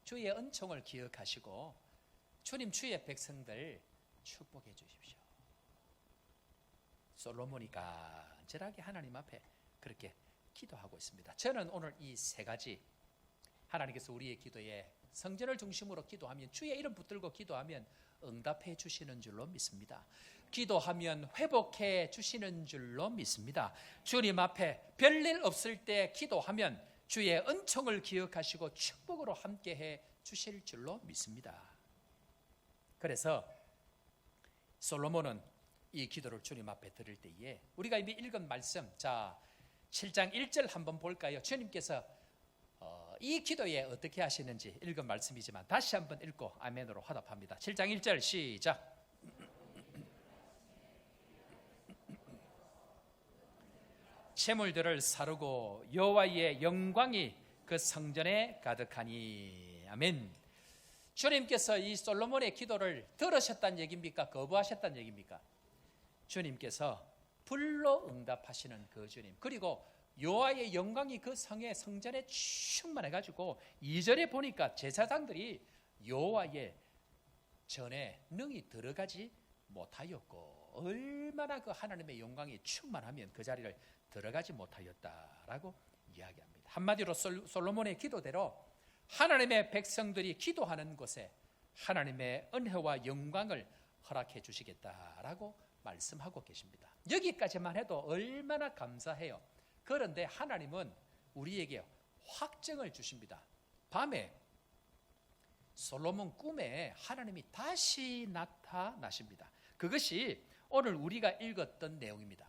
주의 은총을 기억하시고 주님 주의 백성들 축복해 주십시오. 솔로몬이 간절하게 하나님 앞에 그렇게 기도하고 있습니다. 저는 오늘 이 세 가지, 하나님께서 우리의 기도에 성전을 중심으로 기도하면, 주의 이름 붙들고 기도하면 응답해 주시는 줄로 믿습니다. 기도하면 회복해 주시는 줄로 믿습니다. 주님 앞에 별일 없을 때 기도하면 주의 은총을 기억하시고 축복으로 함께해 주실 줄로 믿습니다. 그래서 솔로몬은 이 기도를 주님 앞에 드릴 때에 우리가 이미 읽은 말씀, 자 7장 1절 한번 볼까요? 주님께서 이 기도에 어떻게 하시는지 읽은 말씀이지만 다시 한번 읽고 아멘으로 화답합니다. 7장 1절 시작. 채물들을 사르고 여호와의 영광이 그 성전에 가득하니. 아멘. 주님께서 이 솔로몬의 기도를 들으셨다는 얘기입니까? 거부하셨다는 얘기입니까? 주님께서 불로 응답하시는 그 주님, 그리고 여호와의 영광이 그 성전에 충만해가지고 2절에 보니까 제사장들이 여호와의 전에 능히 들어가지 못하였고, 얼마나 그 하나님의 영광이 충만하면 그 자리를 들어가지 못하였다라고 이야기합니다. 한마디로 솔로몬의 기도대로 하나님의 백성들이 기도하는 곳에 하나님의 은혜와 영광을 허락해 주시겠다라고 말씀하고 계십니다. 여기까지만 해도 얼마나 감사해요. 그런데 하나님은 우리에게 확증을 주십니다. 밤에 솔로몬 꿈에 하나님이 다시 나타나십니다. 그것이 오늘 우리가 읽었던 내용입니다.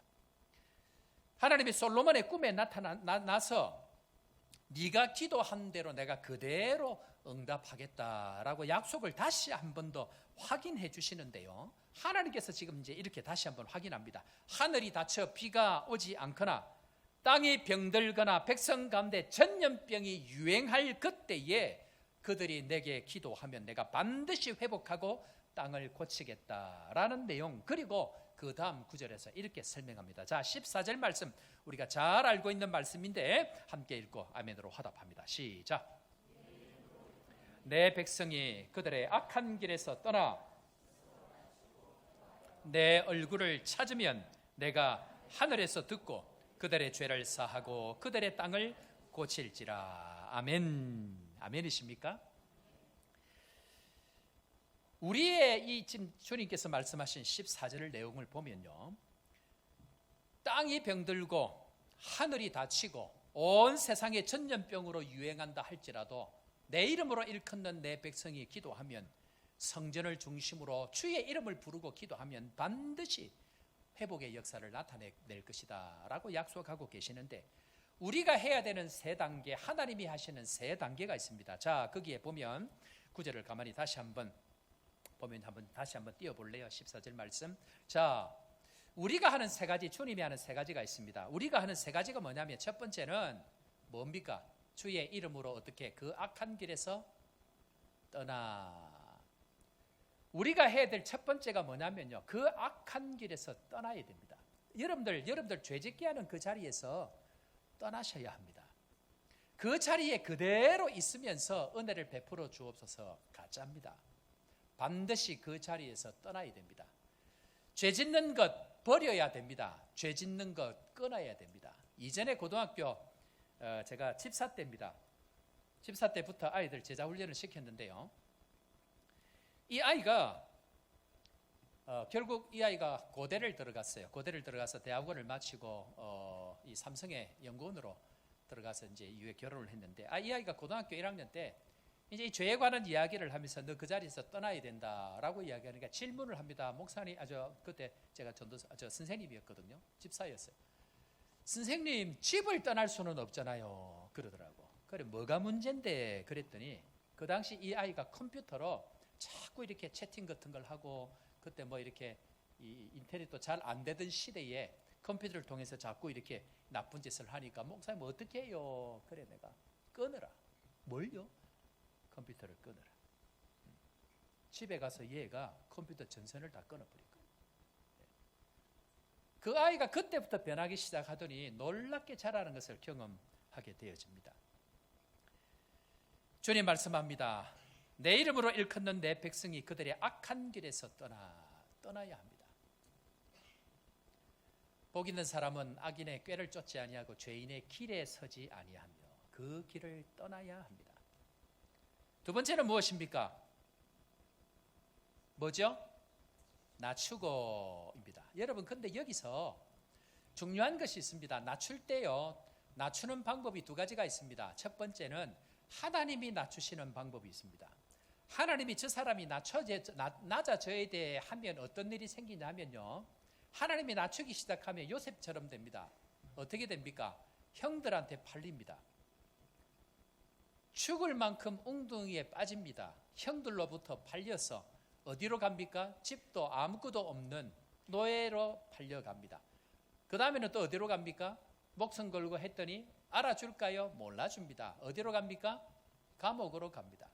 하나님이 솔로몬의 꿈에 나타나서 네가 기도한 대로 내가 그대로 응답하겠다라고 약속을 다시 한 번 더 확인해 주시는데요. 하나님께서 지금 이제 이렇게 다시 한번 확인합니다. 하늘이 닫혀 비가 오지 않거나 땅이 병들거나 백성 가운데 전염병이 유행할 그때에 그들이 내게 기도하면 내가 반드시 회복하고 땅을 고치겠다라는 내용, 그리고 그 다음 구절에서 이렇게 설명합니다. 자, 14절 말씀 우리가 잘 알고 있는 말씀인데 함께 읽고 아멘으로 화답합니다. 시작. 내 백성이 그들의 악한 길에서 떠나 내 얼굴을 찾으면 내가 하늘에서 듣고 그들의 죄를 사하고 그들의 땅을 고칠지라. 아멘. 아멘이십니까? 우리의 이 지금 주님께서 말씀하신 14절 내용을 보면요, 땅이 병들고 하늘이 닫히고 온 세상에 전염병으로 유행한다 할지라도 내 이름으로 일컫는 내 백성이 기도하면, 성전을 중심으로 주의 이름을 부르고 기도하면 반드시 회복의 역사를 나타낼 것이다 라고 약속하고 계시는데, 우리가 해야 되는 세 단계, 하나님이 하시는 세 단계가 있습니다. 자, 거기에 보면 구절을 가만히 다시 한번 띄워볼래요? 14절 말씀. 자, 우리가 하는 세 가지, 주님이 하는 세 가지가 있습니다. 우리가 하는 세 가지가 뭐냐면, 첫 번째는 뭡니까? 주의 이름으로 어떻게 그 악한 길에서 떠나. 우리가 해야 될 첫 번째가 뭐냐면요, 그 악한 길에서 떠나야 됩니다. 여러분들 죄짓게 하는 그 자리에서 떠나셔야 합니다. 그 자리에 그대로 있으면서 은혜를 베풀어 주옵소서 가짜입니다. 반드시 그 자리에서 떠나야 됩니다. 죄 짓는 것 버려야 됩니다. 죄 짓는 것 끊어야 됩니다. 이전에 고등학교 제가 집사 때입니다. 집사 때부터 아이들 제자 훈련을 시켰는데요, 이 아이가 결국 이 아이가 고대를 들어갔어요. 고대를 들어가서 대학원을 마치고 이 삼성의 연구원으로 들어가서 이제 이후에 결혼을 했는데, 이 아이가 고등학교 1학년 때 이제 이 죄에 관한 이야기를 하면서 너 그 자리에서 떠나야 된다라고 이야기하니까 질문을 합니다. 목사님, 그때 제가 선생님이었거든요. 집사였어요. 선생님, 집을 떠날 수는 없잖아요. 그러더라고. 그래, 뭐가 문제인데? 그랬더니 그 당시 이 아이가 컴퓨터로 자꾸 이렇게 채팅 같은 걸 하고, 그때 뭐 이렇게 이 인터넷도 잘 안 되던 시대에 컴퓨터를 통해서 자꾸 이렇게 나쁜 짓을 하니까, 목사님 어떻게 해요? 그래, 내가 끊어라. 뭘요? 컴퓨터를 끊어라. 집에 가서 얘가 컴퓨터 전선을 다 끊어버릴 거예요. 그 아이가 그때부터 변하기 시작하더니 놀랍게 자라는 것을 경험하게 되어집니다. 주님 말씀합니다. 내 이름으로 일컫는 내 백성이 그들의 악한 길에서 떠나야 합니다. 복 있는 사람은 악인의 꾀를 쫓지 아니하고 죄인의 길에 서지 아니하며 그 길을 떠나야 합니다. 두 번째는 무엇입니까? 뭐죠? 낮추고입니다. 여러분, 근데 여기서 중요한 것이 있습니다. 낮출 때요, 낮추는 방법이 두 가지가 있습니다. 첫 번째는 하나님이 낮추시는 방법이 있습니다. 하나님이 저 사람이 낮아져야 돼 하면 어떤 일이 생기냐 하면요, 하나님이 낮추기 시작하면 요셉처럼 됩니다. 어떻게 됩니까? 형들한테 팔립니다. 죽을 만큼 웅둥이에 빠집니다. 형들로부터 팔려서 어디로 갑니까? 집도 아무것도 없는 노예로 팔려갑니다. 그 다음에는 또 어디로 갑니까? 목숨 걸고 했더니 알아줄까요? 몰라줍니다. 어디로 갑니까? 감옥으로 갑니다.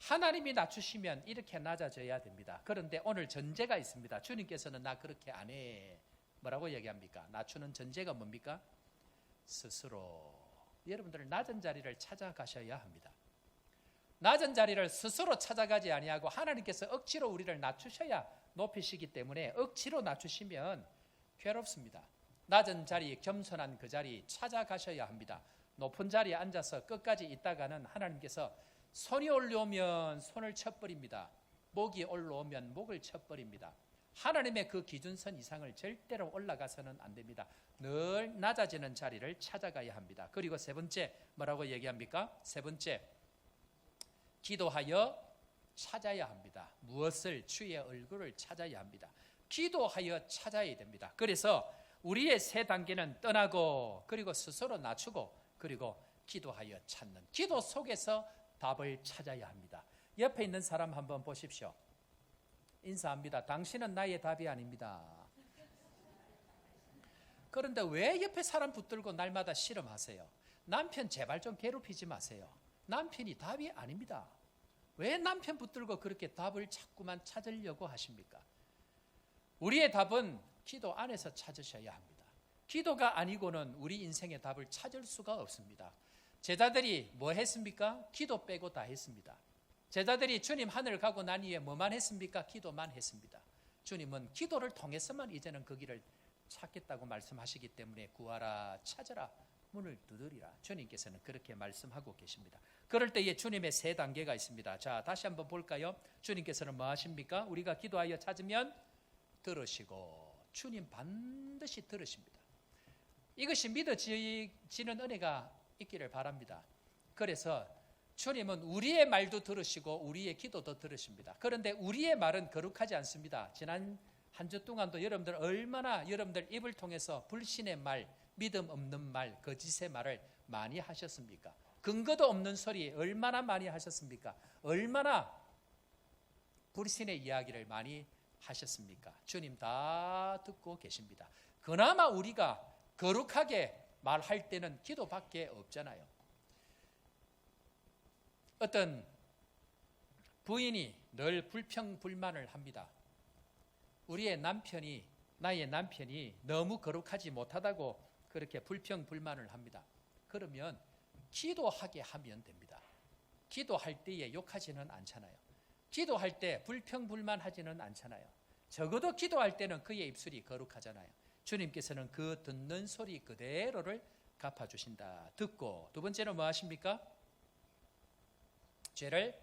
하나님이 낮추시면 이렇게 낮아져야 됩니다. 그런데 오늘 전제가 있습니다. 주님께서는 나 그렇게 안 해. 뭐라고 얘기합니까? 낮추는 전제가 뭡니까? 스스로. 여러분들 낮은 자리를 찾아가셔야 합니다. 낮은 자리를 스스로 찾아가지 아니하고 하나님께서 억지로 우리를 낮추셔야 높이시기 때문에 억지로 낮추시면 괴롭습니다. 낮은 자리, 겸손한 그 자리 찾아가셔야 합니다. 높은 자리에 앉아서 끝까지 있다가는 하나님께서 손이 올라오면 손을 쳐버립니다. 목이 올라오면 목을 쳐버립니다. 하나님의 그 기준선 이상을 절대로 올라가서는 안 됩니다. 늘 낮아지는 자리를 찾아가야 합니다. 그리고 세 번째 뭐라고 얘기합니까? 세 번째, 기도하여 찾아야 합니다. 무엇을? 주의 얼굴을 찾아야 합니다. 기도하여 찾아야 됩니다. 그래서 우리의 세 단계는 떠나고, 그리고 스스로 낮추고, 그리고 기도하여 찾는, 기도 속에서 답을 찾아야 합니다. 옆에 있는 사람 한번 보십시오. 인사합니다. 당신은 나의 답이 아닙니다. 그런데 왜 옆에 사람 붙들고 날마다 실험하세요? 남편 제발 좀 괴롭히지 마세요. 남편이 답이 아닙니다. 왜 남편 붙들고 그렇게 답을 자꾸만 찾으려고 하십니까? 우리의 답은 기도 안에서 찾으셔야 합니다. 기도가 아니고는 우리 인생의 답을 찾을 수가 없습니다. 제자들이 뭐 했습니까? 기도 빼고 다 했습니다. 제자들이 주님 하늘 가고 난 이후에 뭐만 했습니까? 기도만 했습니다. 주님은 기도를 통해서만 이제는 그 길을 찾겠다고 말씀하시기 때문에 구하라, 찾아라, 문을 두드리라. 주님께서는 그렇게 말씀하고 계십니다. 그럴 때에 주님의 세 단계가 있습니다. 자, 다시 한번 볼까요? 주님께서는 뭐 하십니까? 우리가 기도하여 찾으면 들으시고, 주님 반드시 들으십니다. 이것이 믿어지는 은혜가 있기를 바랍니다. 그래서 주님은 우리의 말도 들으시고 우리의 기도도 들으십니다. 그런데 우리의 말은 거룩하지 않습니다. 지난 한 주 동안도 여러분들 얼마나 여러분들 입을 통해서 불신의 말, 믿음 없는 말, 거짓의 말을 많이 하셨습니까? 근거도 없는 소리 얼마나 많이 하셨습니까? 얼마나 불신의 이야기를 많이 하셨습니까? 주님 다 듣고 계십니다. 그나마 우리가 거룩하게 말할 때는 기도밖에 없잖아요. 어떤 부인이 늘 불평불만을 합니다. 나의 남편이 너무 거룩하지 못하다고 그렇게 불평불만을 합니다. 그러면 기도하게 하면 됩니다. 기도할 때에 욕하지는 않잖아요. 기도할 때 불평불만하지는 않잖아요. 적어도 기도할 때는 그의 입술이 거룩하잖아요. 주님께서는 그 듣는 소리 그대로를 갚아주신다. 듣고, 두 번째는 뭐 하십니까? 죄를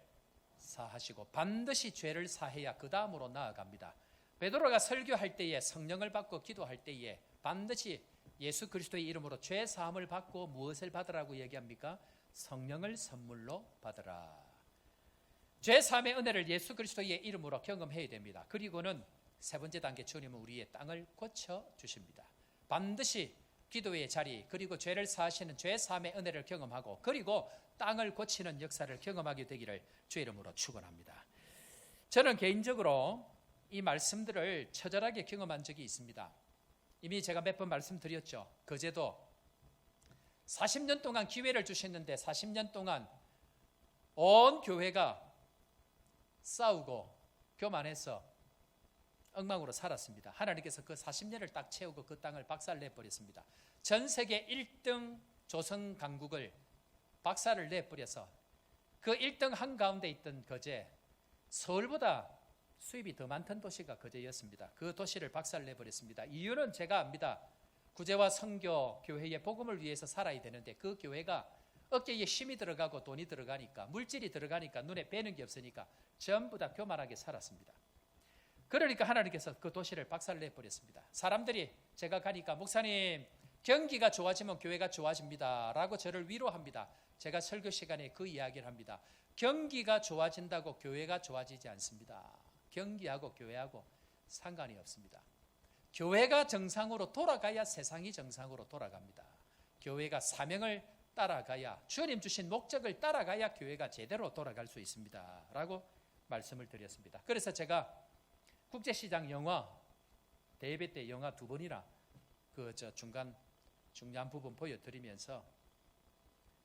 사하시고, 반드시 죄를 사해야 그 다음으로 나아갑니다. 베드로가 설교할 때에, 성령을 받고 기도할 때에 반드시 예수 그리스도의 이름으로 죄 사함을 받고 무엇을 받으라고 얘기합니까? 성령을 선물로 받으라. 죄 사함의 은혜를 예수 그리스도의 이름으로 경험해야 됩니다. 그리고는 세 번째 단계, 주님은 우리의 땅을 고쳐주십니다. 반드시 기도의 자리, 그리고 죄를 사하시는 죄 사함의 은혜를 경험하고, 그리고 땅을 고치는 역사를 경험하게 되기를 주의 이름으로 축원합니다. 저는 개인적으로 이 말씀들을 처절하게 경험한 적이 있습니다. 이미 제가 몇 번 말씀드렸죠. 그제도 40년 동안 기회를 주셨는데 40년 동안 온 교회가 싸우고 교만해서 엉망으로 살았습니다. 하나님께서 그 40년을 딱 채우고 그 땅을 박살내버렸습니다. 전 세계 1등 조선 강국을 박살을 내버려서 그 1등 한가운데 있던 거제, 서울보다 수입이 더 많던 도시가 거제였습니다. 그 도시를 박살내버렸습니다. 이유는 제가 압니다. 구제와 선교 교회의 복음을 위해서 살아야 되는데 그 교회가 어깨에 힘이 들어가고 돈이 들어가니까 물질이 들어가니까 눈에 뵈는 게 없으니까 전부 다 교만하게 살았습니다. 그러니까 하나님께서 그 도시를 박살내버렸습니다. 사람들이 제가 가니까 목사님 경기가 좋아지면 교회가 좋아집니다 라고 저를 위로합니다. 제가 설교 시간에 그 이야기를 합니다. 경기가 좋아진다고 교회가 좋아지지 않습니다. 경기하고 교회하고 상관이 없습니다. 교회가 정상으로 돌아가야 세상이 정상으로 돌아갑니다. 교회가 사명을 따라가야, 주님 주신 목적을 따라가야 교회가 제대로 돌아갈 수 있습니다 라고 말씀을 드렸습니다. 그래서 제가 국제시장 영화 대예배 때 영화 2번이나 중요한 부분 보여드리면서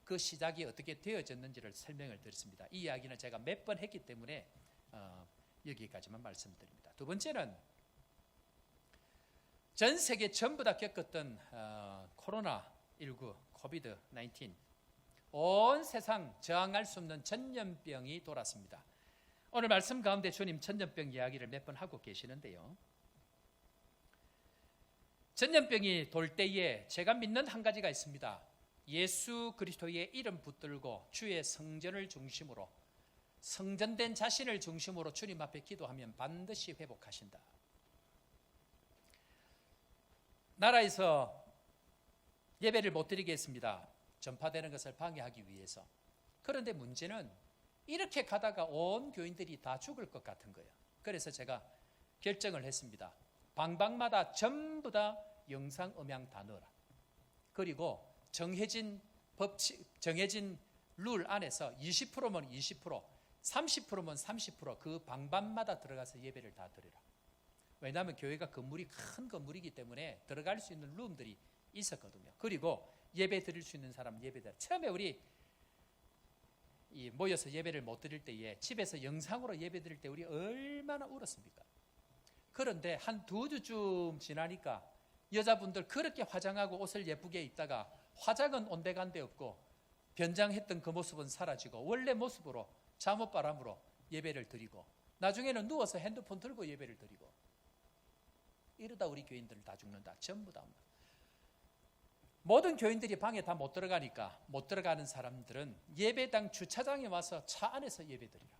그 시작이 어떻게 되어졌는지를 설명을 드렸습니다. 이 이야기는 제가 몇 번 했기 때문에 여기까지만 말씀드립니다. 두 번째는 전 세계 전부 다 겪었던 코로나19 코비드-19 온 세상 저항할 수 없는 전염병이 돌았습니다. 오늘 말씀 가운데 주님 전염병 이야기를 몇 번 하고 계시는데요. 전염병이 돌 때에 제가 믿는 한 가지가 있습니다. 예수 그리스도의 이름 붙들고 주의 성전을 중심으로 성전된 자신을 중심으로 주님 앞에 기도하면 반드시 회복하신다. 나라에서 예배를 못 드리게 했습니다. 전파되는 것을 방해하기 위해서. 그런데 문제는 이렇게 가다가 온 교인들이 다 죽을 것 같은 거예요. 그래서 제가 결정을 했습니다. 방방마다 전부 다 영상 음향 다 넣어라. 그리고 정해진 룰 안에서 20%면 20%, 30%면 30% 그 방방마다 들어가서 예배를 다 드리라. 왜냐하면 교회가 건물이 큰 건물이기 때문에 들어갈 수 있는 룸들이 있었거든요. 그리고 예배 드릴 수 있는 사람 예배드려. 처음에 우리 모여서 예배를 못 드릴 때에 집에서 영상으로 예배 드릴 때 우리 얼마나 울었습니까? 그런데 한 2주쯤 지나니까 여자분들 그렇게 화장하고 옷을 예쁘게 입다가 화장은 온데간데 없고 변장했던 그 모습은 사라지고 원래 모습으로 잠옷바람으로 예배를 드리고 나중에는 누워서 핸드폰 들고 예배를 드리고 이러다 우리 교인들 다 죽는다. 전부 다. 모든 교인들이 방에 다 못 들어가니까 못 들어가는 사람들은 예배당 주차장에 와서 차 안에서 예배 드리라.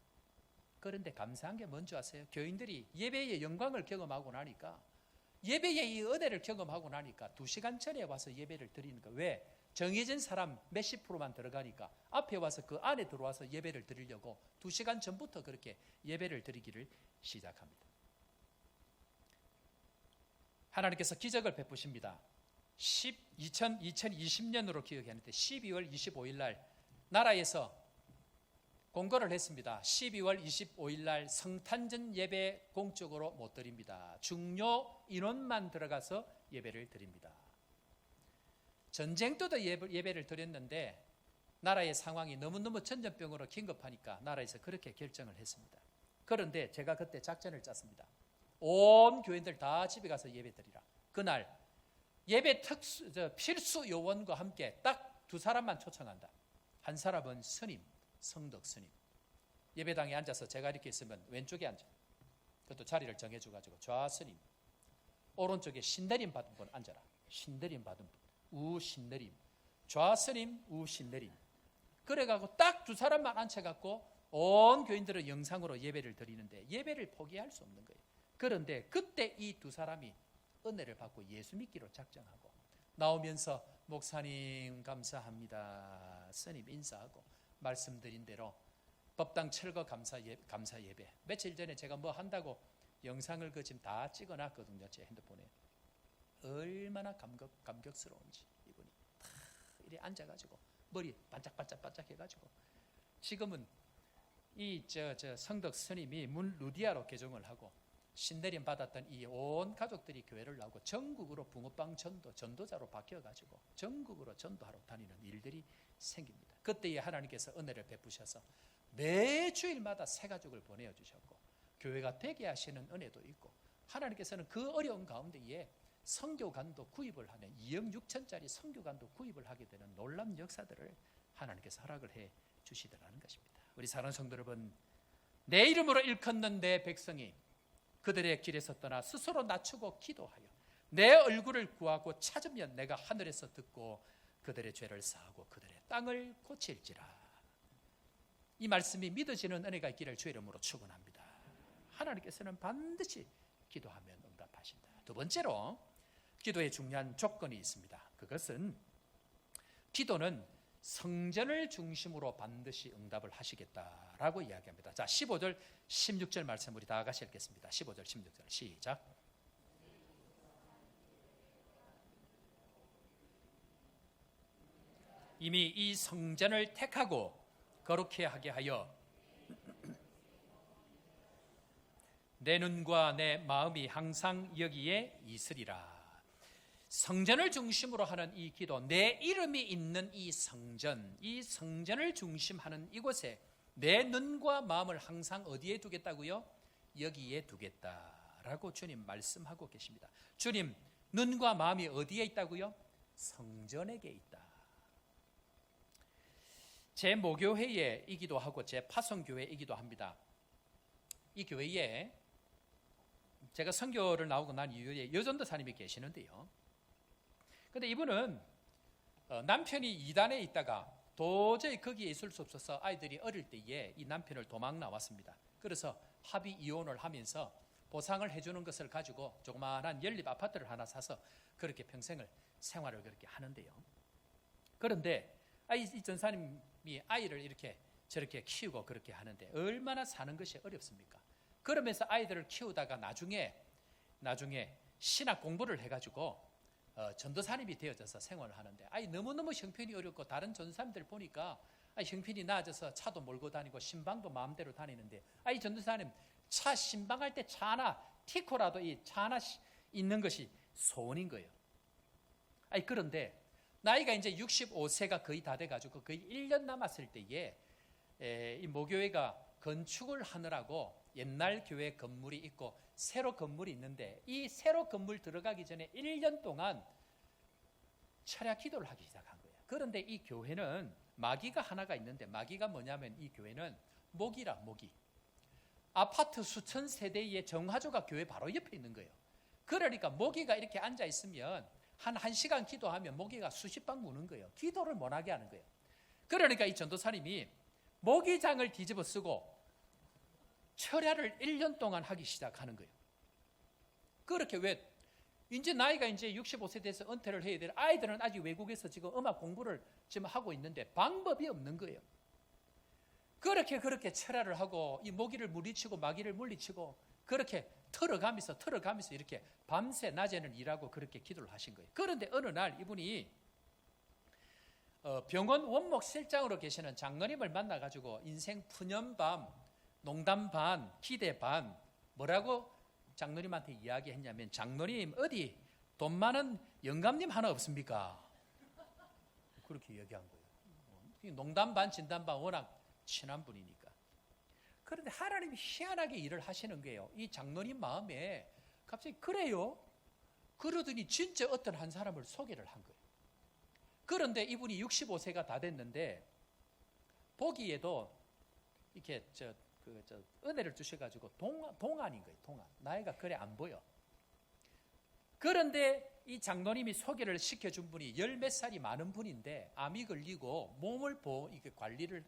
그런데 감사한 게 뭔지 아세요? 교인들이 예배의 영광을 경험하고 나니까 예배의 이 은혜를 경험하고 나니까 2시간 전에 와서 예배를 드리는 거. 왜? 정해진 사람 몇십 프로만 들어가니까 앞에 와서 그 안에 들어와서 예배를 드리려고 2시간 전부터 그렇게 예배를 드리기를 시작합니다. 하나님께서 기적을 베푸십니다. 2020년으로 기억했는데 12월 25일 날 나라에서 공고를 했습니다. 12월 25일 날 성탄절 예배 공적으로 못 드립니다. 중요 인원만 들어가서 예배를 드립니다. 전쟁 때도 예배를 드렸는데 나라의 상황이 너무너무 전염병으로 긴급하니까 나라에서 그렇게 결정을 했습니다. 그런데 제가 그때 작전을 짰습니다. 온 교인들 다 집에 가서 예배 드리라. 그날 예배 필수 요원과 함께 딱 2사람만 초청한다. 한 사람은 스님, 성덕 스님. 예배당에 앉아서 제가 이렇게 있으면 왼쪽에 앉아. 그것도 자리를 정해줘가지고 좌스님. 오른쪽에 신내림 받은 분 앉아라. 신내림 받은 분. 우신내림. 좌스님, 우신내림. 그래가지고 딱 2사람만 앉혀갖고 온 교인들은 영상으로 예배를 드리는데 예배를 포기할 수 없는 거예요. 그런데 그때 이 2사람이 은혜를 받고 예수 믿기로 작정하고 나오면서 목사님 감사합니다. 스님 인사하고 말씀드린 대로 법당 철거 감사 예배. 며칠 전에 제가 뭐 한다고 영상을 지금 다 찍어놨거든요. 제 핸드폰에. 얼마나 감격스러운지 이분이 다 이렇게 앉아가지고 머리 반짝반짝 해가지고 지금은 이 성덕 스님이 문 루디아로 개종을 하고 신내림 받았던 이 온 가족들이 교회를 나오고 전국으로 붕어빵 전도자로 바뀌어가지고 전국으로 전도하러 다니는 일들이 생깁니다. 그때에 하나님께서 은혜를 베푸셔서 매 주일마다 새 가족을 보내어 주셨고 교회가 되게 하시는 은혜도 있고 하나님께서는 그 어려운 가운데에 선교관도 구입을 하는 2억 6천짜리 선교관도 구입을 하게 되는 놀라운 역사들을 하나님께서 허락을 해 주시더라는 것입니다. 우리 사랑하는 성도 여러분, 내 이름으로 일컫는 내 백성이 그들의 길에서 떠나 스스로 낮추고 기도하여 내 얼굴을 구하고 찾으면 내가 하늘에서 듣고 그들의 죄를 사하고 그들의 땅을 고칠지라. 이 말씀이 믿어지는 은혜가 있기를 주의 이름으로 축원합니다. 하나님께서는 반드시 기도하면 응답하신다. 두 번째로 기도에 중요한 조건이 있습니다. 그것은 기도는 성전을 중심으로 반드시 응답을 하시겠다라고 이야기합니다. 자, 15절, 16절 말씀 우리 다 같이 읽겠습니다. 15절, 16절 시작. 이미 이 성전을 택하고 거룩해 하게 하여 내 눈과 내 마음이 항상 여기에 있으리라. 성전을 중심으로 하는 이 기도, 내 이름이 있는 이 성전을 중심하는 이곳에 내 눈과 마음을 항상 어디에 두겠다고요? 여기에 두겠다라고 주님 말씀하고 계십니다. 주님, 눈과 마음이 어디에 있다고요? 성전에게 있다. 제 모교회이기도 하고 제 파송교회이기도 합니다. 이 교회에 제가 선교를 나오고 난 이후에 여전도사님이 계시는데요. 근데 이분은 남편이 이단에 있다가 도저히 거기에 있을 수 없어서 아이들이 어릴 때에 이 남편을 도망 나왔습니다. 그래서 합의 이혼을 하면서 보상을 해주는 것을 가지고 조그마한 연립 아파트를 하나 사서 그렇게 평생을 생활을 그렇게 하는데요. 그런데 이 전사님이 아이를 이렇게 저렇게 키우고 그렇게 하는데 얼마나 사는 것이 어렵습니까? 그러면서 아이들을 키우다가 나중에 신학 공부를 해가지고 전도사님이 되어져서 생활을 하는데 너무너무 형편이 어렵고 다른 전도사님들 보니까 형편이 나아져서 차도 몰고 다니고 신방도 마음대로 다니는데 이 전도사님 차 신방할 때 차 하나 티코라도 이 차 하나 있는 것이 소원인 거예요. 그런데 나이가 이제 65세가 거의 다 돼가지고 거의 1년 남았을 때에 이 모교회가 건축을 하느라고 옛날 교회 건물이 있고 새로 건물이 있는데 이 새로 건물 들어가기 전에 1년 동안 철야 기도를 하기 시작한 거예요. 그런데 이 교회는 마귀가 하나가 있는데 마귀가 뭐냐면 이 교회는 모기라 모기. 아파트 수천 세대의 정화조가 교회 바로 옆에 있는 거예요. 그러니까 모기가 이렇게 앉아 있으면 한 1시간 기도하면 모기가 수십 방 무는 거예요. 기도를 못하게 하는 거예요. 그러니까 이 전도사님이 모기장을 뒤집어 쓰고 철야를 1년 동안 하기 시작하는 거예요. 그렇게 왜 이제 나이가 이제 65세 돼서 은퇴를 해야 될 아이들은 아직 외국에서 지금 음악 공부를 지금 하고 있는데 방법이 없는 거예요. 그렇게 철야를 하고 이 모기를 물리치고 마귀를 물리치고 그렇게 털어가면서 이렇게 밤새 낮에는 일하고 그렇게 기도를 하신 거예요. 그런데 어느 날 이분이 병원 원목 실장으로 계시는 장로님을 만나가지고 인생 푸념 반, 농담 반, 기대 반 뭐라고 장로님한테 이야기했냐면 장로님 어디 돈 많은 영감님 하나 없습니까? 그렇게 이야기한 거예요. 농담 반, 진담 반 워낙 친한 분이니까. 그런데 하나님이 희한하게 일을 하시는 거예요. 이 장로님 마음에 갑자기 그래요? 그러더니 진짜 어떤 한 사람을 소개를 한 거예요. 그런데 이분이 65세가 다 됐는데 보기에도 이렇게 은혜를 주셔가지고 동안인 거예요. 동안. 나이가 그래 안 보여. 그런데 이 장로님이 소개를 시켜준 분이 10몇 살이 많은 분인데 암이 걸리고 몸을 이렇게 관리를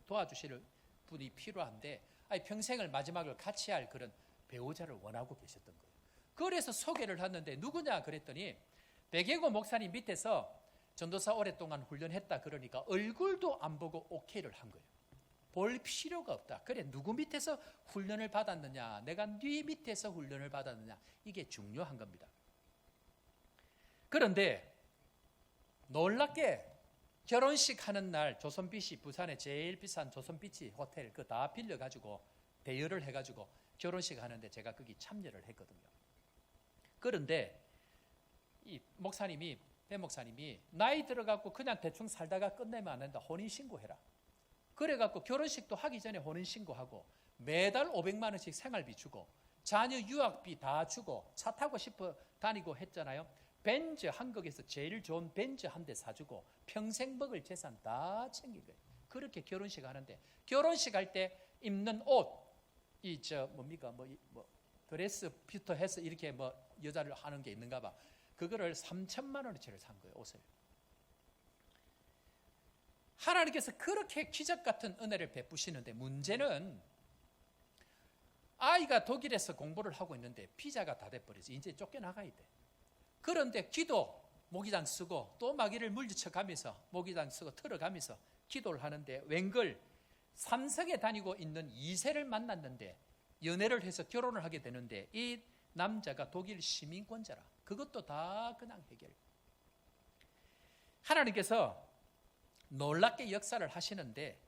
도와주실 분이 필요한데 평생을 마지막을 같이 할 그런 배우자를 원하고 계셨던 거예요. 그래서 소개를 했는데 누구냐 그랬더니 백예고 목사님 밑에서 전도사 오랫동안 훈련했다 그러니까 얼굴도 안 보고 오케이를 한 거예요. 볼 필요가 없다. 그래 누구 밑에서 훈련을 받았느냐, 내가 네 밑에서 훈련을 받았느냐, 이게 중요한 겁니다. 그런데 놀랍게 결혼식 하는 날 조선비치, 부산에 제일 비싼 조선비치 호텔 그 다 빌려가지고 대여를 해가지고 결혼식 하는데 제가 거기 참여를 했거든요. 그런데 이 목사님이, 배 목사님이 나이 들어갖고 그냥 대충 살다가 끝내면 안 된다. 혼인신고해라. 그래갖고 결혼식도 하기 전에 혼인신고하고 매달 500만 원씩 생활비 주고 자녀 유학비 다 주고 차 타고 싶어 다니고 했잖아요. 벤츠, 한국에서 제일 좋은 벤츠 한 대 사주고 평생 먹을 재산 다 챙긴 거예요. 그렇게 결혼식 하는데 결혼식 할 때 입는 옷, 뭡니까? 드레스부터 해서 이렇게 여자를 하는 게 있는가 봐. 그거를 3천만 원어치를 산 거예요, 옷을. 하나님께서 그렇게 기적 같은 은혜를 베푸시는데 문제는 아이가 독일에서 공부를 하고 있는데 비자가 다 돼버려서 이제 쫓겨나가야 돼. 그런데 기도 모기장 쓰고 또 마귀를 물리쳐 가면서 모기장 쓰고 틀어가면서 기도를 하는데 웬걸 삼성에 다니고 있는 2세를 만났는데 연애를 해서 결혼을 하게 되는데 이 남자가 독일 시민권자라. 그것도 다 그냥 해결. 하나님께서 놀랍게 역사를 하시는데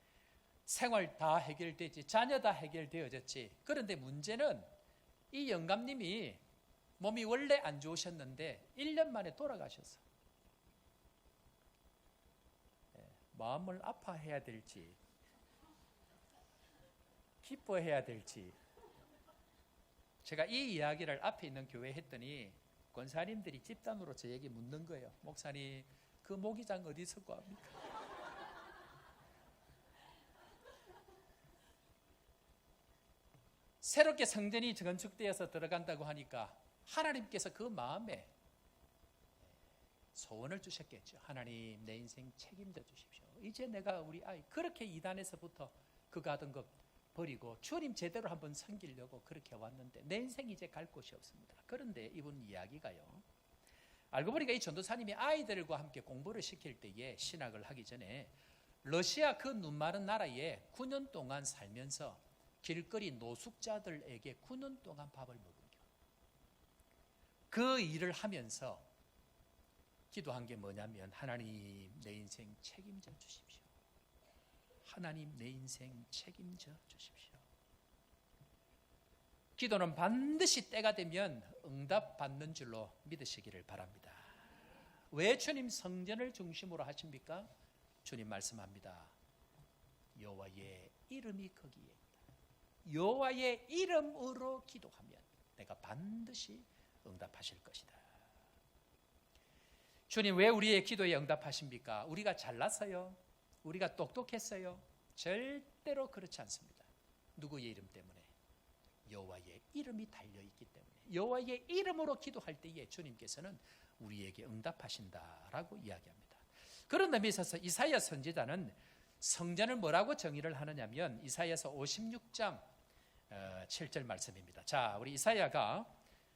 생활 다 해결되지, 자녀 다 해결되어졌지. 그런데 문제는 이 영감님이 몸이 원래 안 좋으셨는데 1년 만에 돌아가셨어. 마음을 아파해야 될지 기뻐해야 될지. 제가 이 이야기를 앞에 있는 교회에 했더니 권사님들이 집단으로 저에게 묻는 거예요. 목사님, 그 모기장 어디서 구합니까? 새롭게 성전이 건축되어서 들어간다고 하니까 하나님께서 그 마음에 소원을 주셨겠죠. 하나님, 내 인생 책임져 주십시오. 이제 내가 우리 아이 그렇게 이단에서부터 그가 하던 것 버리고 주님 제대로 한번 섬기려고 그렇게 왔는데 내 인생 이제 갈 곳이 없습니다. 그런데 이분 이야기가요, 알고 보니까 이 전도사님이 아이들과 함께 공부를 시킬 때에 신학을 하기 전에 러시아 그 눈 마른 나라에 9년 동안 살면서 길거리 노숙자들에게 9년 동안 밥을 먹은 겨. 그 일을 하면서 기도한 게 뭐냐면 하나님, 내 인생 책임져 주십시오. 하나님, 내 인생 책임져 주십시오. 기도는 반드시 때가 되면 응답받는 줄로 믿으시기를 바랍니다. 왜 주님 성전을 중심으로 하십니까? 주님 말씀합니다. 여호와의 이름이 거기에 있다. 여호와의 이름으로 기도하면 내가 반드시 응답하실 것이다. 주님 왜 우리의 기도에 응답하십니까? 우리가 잘났어요? 우리가 똑똑했어요? 절대로 그렇지 않습니다. 누구의 이름 때문에? 여호와의 이름이 달려있기 때문에. 여호와의 이름으로 기도할 때에 주님께서는 우리에게 응답하신다라고 이야기합니다. 그런 의미에 있어서 이사야 선지자는 성전을 뭐라고 정의를 하느냐면 이사야서 56장 7절 말씀입니다. 자, 우리 이사야가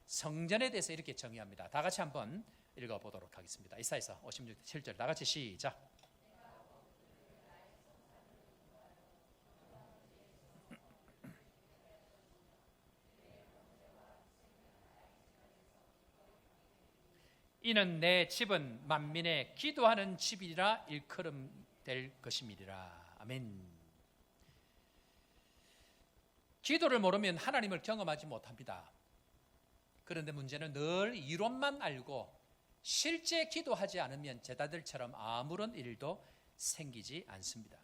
성전에 대해서 이렇게 정의합니다. 다 같이 한번 읽어보도록 하겠습니다. 이사야서 56장 7절 다 같이 시작. 이는 내 집은 만민의 기도하는 집이라 일컬음 될 것임이리라. 아멘. 기도를 모르면 하나님을 경험하지 못합니다. 그런데 문제는 늘 이론만 알고 실제 기도하지 않으면 제자들처럼 아무런 일도 생기지 않습니다.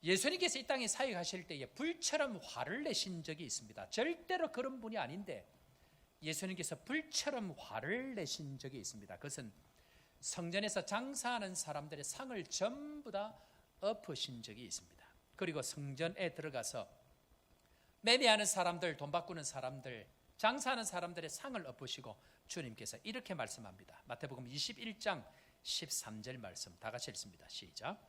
예수님께서 이 땅에 사역하실 때에 불처럼 화를 내신 적이 있습니다. 절대로 그런 분이 아닌데 예수님께서 불처럼 화를 내신 적이 있습니다. 그것은 성전에서 장사하는 사람들의 상을 전부 다 엎으신 적이 있습니다. 그리고 성전에 들어가서 매매하는 사람들, 돈 바꾸는 사람들, 장사하는 사람들의 상을 엎으시고 주님께서 이렇게 말씀합니다. 마태복음 21장 13절 말씀 다 같이 읽습니다. 시작.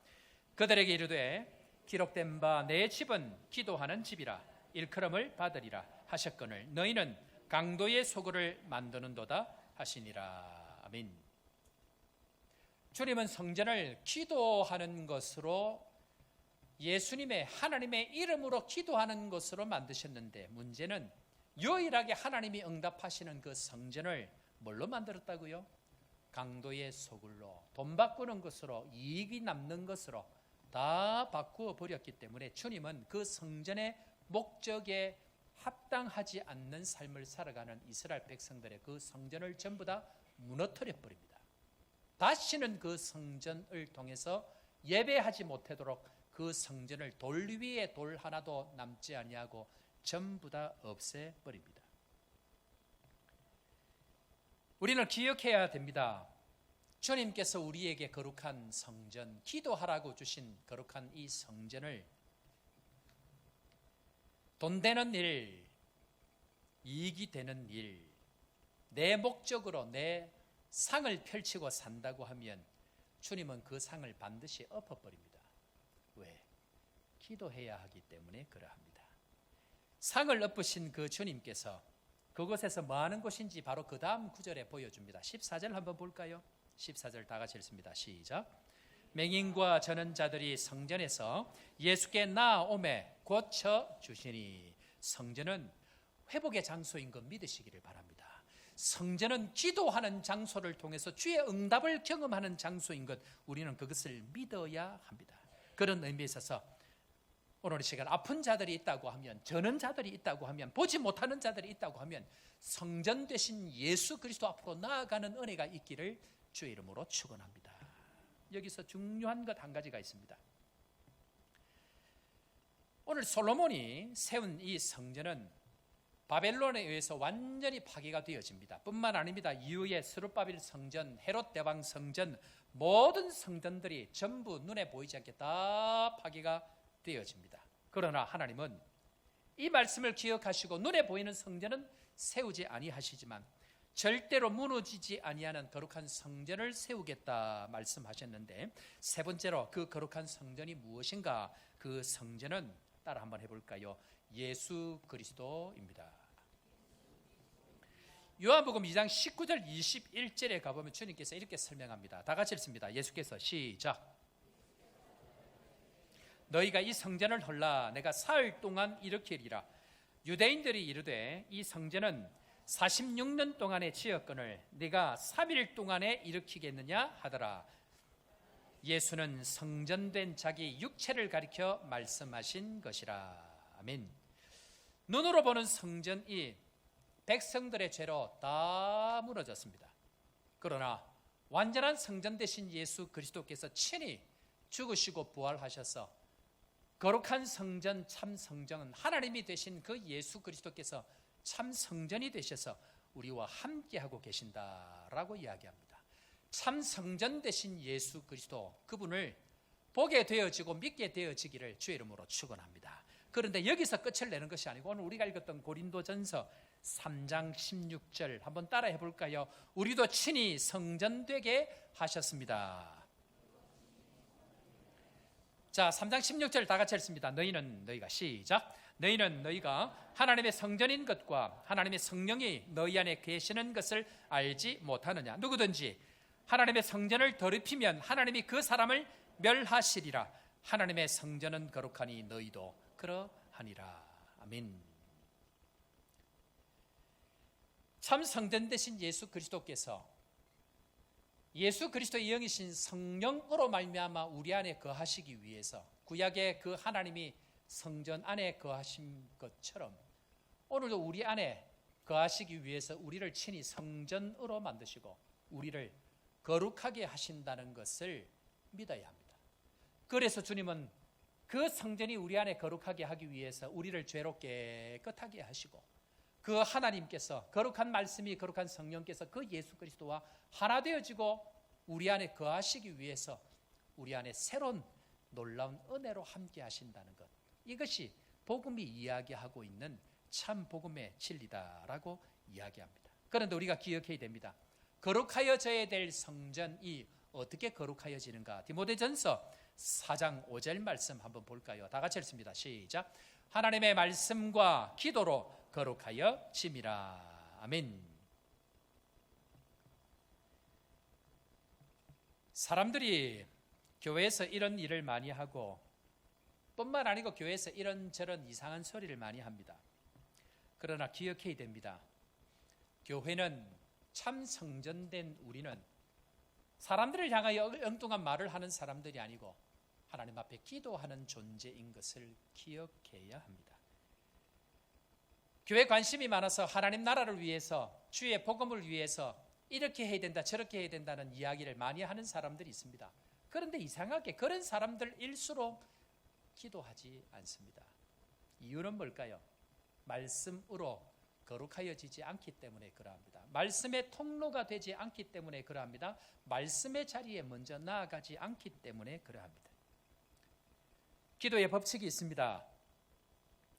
그들에게 이르되 기록된 바 내 집은 기도하는 집이라 일컬음을 받으리라 하셨거늘 너희는 강도의 소굴을 만드는도다 하시니라. 아멘. 주님은 성전을 기도하는 것으로 예수님의 하나님의 이름으로 기도하는 것으로 만드셨는데 문제는 유일하게 하나님이 응답하시는 그 성전을 뭘로 만들었다고요? 강도의 소굴로, 돈 바꾸는 것으로, 이익이 남는 것으로 다 바꾸어 버렸기 때문에 주님은 그 성전의 목적에 합당하지 않는 삶을 살아가는 이스라엘 백성들의 그 성전을 전부 다 무너뜨려 버립니다. 다시는 그 성전을 통해서 예배하지 못하도록 그 성전을 돌 위에 돌 하나도 남지 아니하고 전부 다 없애버립니다. 우리는 기억해야 됩니다. 주님께서 우리에게 거룩한 성전, 기도하라고 주신 거룩한 이 성전을 돈 되는 일, 이익이 되는 일, 내 목적으로 내 상을 펼치고 산다고 하면 주님은 그 상을 반드시 엎어버립니다. 왜? 기도해야 하기 때문에 그러합니다. 상을 엎으신 그 주님께서 그곳에서 뭐 하는 곳인지 바로 그 다음 구절에 보여줍니다. 14절 한번 볼까요? 14절 다 같이 읽습니다. 시작. 맹인과 저는 자들이 성전에서 예수께 나오매 고쳐 주시니. 성전은 회복의 장소인 것 믿으시기를 바랍니다. 성전은 기도하는 장소를 통해서 주의 응답을 경험하는 장소인 것, 우리는 그것을 믿어야 합니다. 그런 의미에 있어서 오늘 이 시간 아픈 자들이 있다고 하면, 저는 자들이 있다고 하면, 보지 못하는 자들이 있다고 하면 성전 되신 예수 그리스도 앞으로 나아가는 은혜가 있기를 주의 이름으로 축원합니다. 여기서 중요한 것 한 가지가 있습니다. 오늘 솔로몬이 세운 이 성전은 바벨론에 의해서 완전히 파괴가 되어집니다. 뿐만 아닙니다. 이후에 스룹바벨 성전, 헤롯 대왕 성전, 모든 성전들이 전부 눈에 보이지 않게 다 파괴가 되어집니다. 그러나 하나님은 이 말씀을 기억하시고 눈에 보이는 성전은 세우지 아니하시지만 절대로 무너지지 아니하는 거룩한 성전을 세우겠다 말씀하셨는데, 세 번째로 그 거룩한 성전이 무엇인가? 그 성전은 따라 한번 해볼까요? 예수 그리스도입니다. 요한복음 2장 19절 21절에 가보면 주님께서 이렇게 설명합니다. 다 같이 읽습니다. 예수께서 시작. 너희가 이 성전을 헐라 내가 사흘 동안 일으키리라. 유대인들이 이르되 이 성전은 46년 동안의 지었건을 네가 3일 동안에 일으키겠느냐 하더라. 예수는 성전된 자기 육체를 가리켜 말씀하신 것이라. 아멘. 눈으로 보는 성전이 백성들의 죄로 다 무너졌습니다. 그러나 완전한 성전 되신 예수 그리스도께서 친히 죽으시고 부활하셔서 거룩한 성전, 참 성전은 하나님이 되신 그 예수 그리스도께서 참 성전이 되셔서 우리와 함께하고 계신다라고 이야기합니다. 참 성전 되신 예수 그리스도, 그분을 보게 되어지고 믿게 되어지기를 주의 이름으로 축원합니다. 그런데 여기서 끝을 내는 것이 아니고 오늘 우리가 읽었던 고린도전서 3장 16절 한번 따라 해볼까요? 우리도 친히 성전되게 하셨습니다. 자, 3장 16절 다 같이 읽습니다. 너희가 시작. 너희는 너희가 하나님의 성전인 것과 하나님의 성령이 너희 안에 계시는 것을 알지 못하느냐. 누구든지 하나님의 성전을 더럽히면 하나님이 그 사람을 멸하시리라. 하나님의 성전은 거룩하니 너희도 그러하니라. 아멘. 참 성전 되신 예수 그리스도께서 예수 그리스도의 영이신 성령으로 말미암아 우리 안에 거하시기 위해서, 구약의 그 하나님이 성전 안에 거하신 것처럼 오늘도 우리 안에 거하시기 위해서 우리를 친히 성전으로 만드시고 우리를 거룩하게 하신다는 것을 믿어야 합니다. 그래서 주님은 그 성전이 우리 안에 거룩하게 하기 위해서 우리를 죄로 깨끗하게 하시고, 그 하나님께서, 거룩한 말씀이 거룩한 성령께서 그 예수 그리스도와 하나 되어지고 우리 안에 거하시기 위해서 우리 안에 새로운 놀라운 은혜로 함께 하신다는 것, 이것이 복음이 이야기하고 있는 참 복음의 진리다라고 이야기합니다. 그런데 우리가 기억해야 됩니다. 거룩하여져야 될 성전이 어떻게 거룩하여지는가? 디모데전서 4장 5절 말씀 한번 볼까요? 다 같이 읽습니다. 시작. 하나님의 말씀과 기도로 거룩하여 짐이라. 아멘. 사람들이 교회에서 이런 일을 많이 하고 뿐만 아니고 교회에서 이런저런 이상한 소리를 많이 합니다. 그러나 기억해야 됩니다. 교회는 참 성전된 우리는 사람들을 향하여 엉뚱한 말을 하는 사람들이 아니고 하나님 앞에 기도하는 존재인 것을 기억해야 합니다. 교회 관심이 많아서 하나님 나라를 위해서, 주의 복음을 위해서 이렇게 해야 된다 저렇게 해야 된다는 이야기를 많이 하는 사람들이 있습니다. 그런데 이상하게 그런 사람들일수록 기도하지 않습니다. 이유는 뭘까요? 말씀으로 거룩하여지지 않기 때문에 그러합니다. 말씀의 통로가 되지 않기 때문에 그러합니다. 말씀의 자리에 먼저 나아가지 않기 때문에 그러합니다. 기도의 법칙이 있습니다.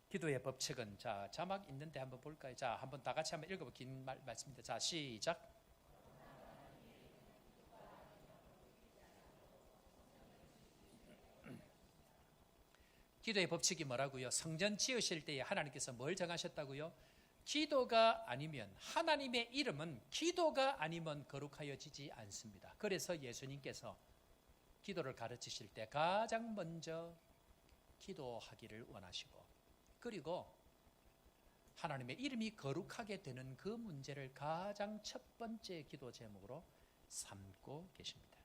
기도의 법칙은 자 자막 있는데 한번 볼까요? 자 한번 다 같이 한번 읽어보 긴 말씀입니다. 자 시작. 기도의 법칙이 뭐라고요? 성전 지으실 때에 하나님께서 뭘 정하셨다고요? 기도가 아니면 하나님의 이름은 기도가 아니면 거룩하여지지 않습니다. 그래서 예수님께서 기도를 가르치실 때 가장 먼저 기도하기를 원하시고 그리고 하나님의 이름이 거룩하게 되는 그 문제를 가장 첫 번째 기도 제목으로 삼고 계십니다.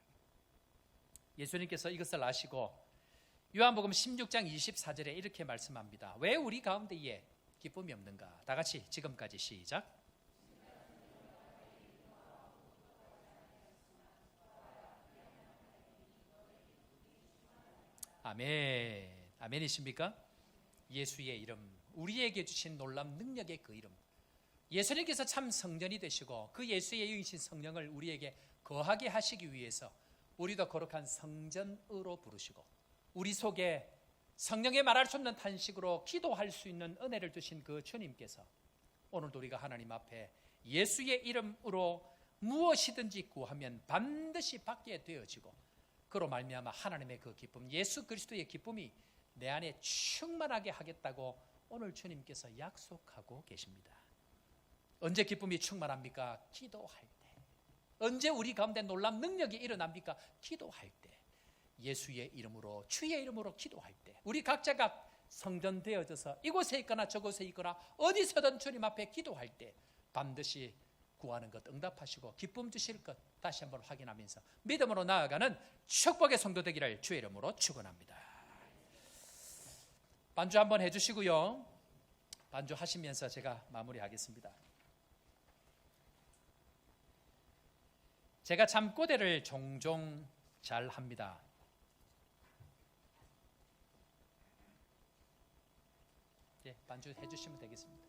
예수님께서 이것을 아시고 요한복음 16장 24절에 이렇게 말씀합니다. 왜 우리 가운데에 기쁨이 없는가? 다 같이 지금까지 시작. 아멘. 아멘이십니까? 예수의 이름, 우리에게 주신 놀라운 능력의 그 이름, 예수님께서 참 성전이 되시고 그 예수의 영이신 성령을 우리에게 거하게 하시기 위해서 우리도 거룩한 성전으로 부르시고 우리 속에 성령의 말할 수 없는 탄식으로 기도할 수 있는 은혜를 주신 그 주님께서 오늘도 우리가 하나님 앞에 예수의 이름으로 무엇이든지 구하면 반드시 받게 되어지고 그로 말미암아 하나님의 그 기쁨, 예수 그리스도의 기쁨이 내 안에 충만하게 하겠다고 오늘 주님께서 약속하고 계십니다. 언제 기쁨이 충만합니까? 기도할 때. 언제 우리 가운데 놀라운 능력이 일어납니까? 기도할 때. 예수의 이름으로, 주의 이름으로 기도할 때 우리 각자가 성전 되어져서 이곳에 있거나 저곳에 있거나 어디서든 주님 앞에 기도할 때 반드시 구하는 것 응답하시고 기쁨 주실 것 다시 한번 확인하면서 믿음으로 나아가는 축복의 성도 되기를 주의 이름으로 축원합니다. 반주 한번 해주시고요. 반주 하시면서 제가 마무리하겠습니다. 제가 잠꼬대를 종종 잘 합니다. 예, 반주 해주시면 되겠습니다.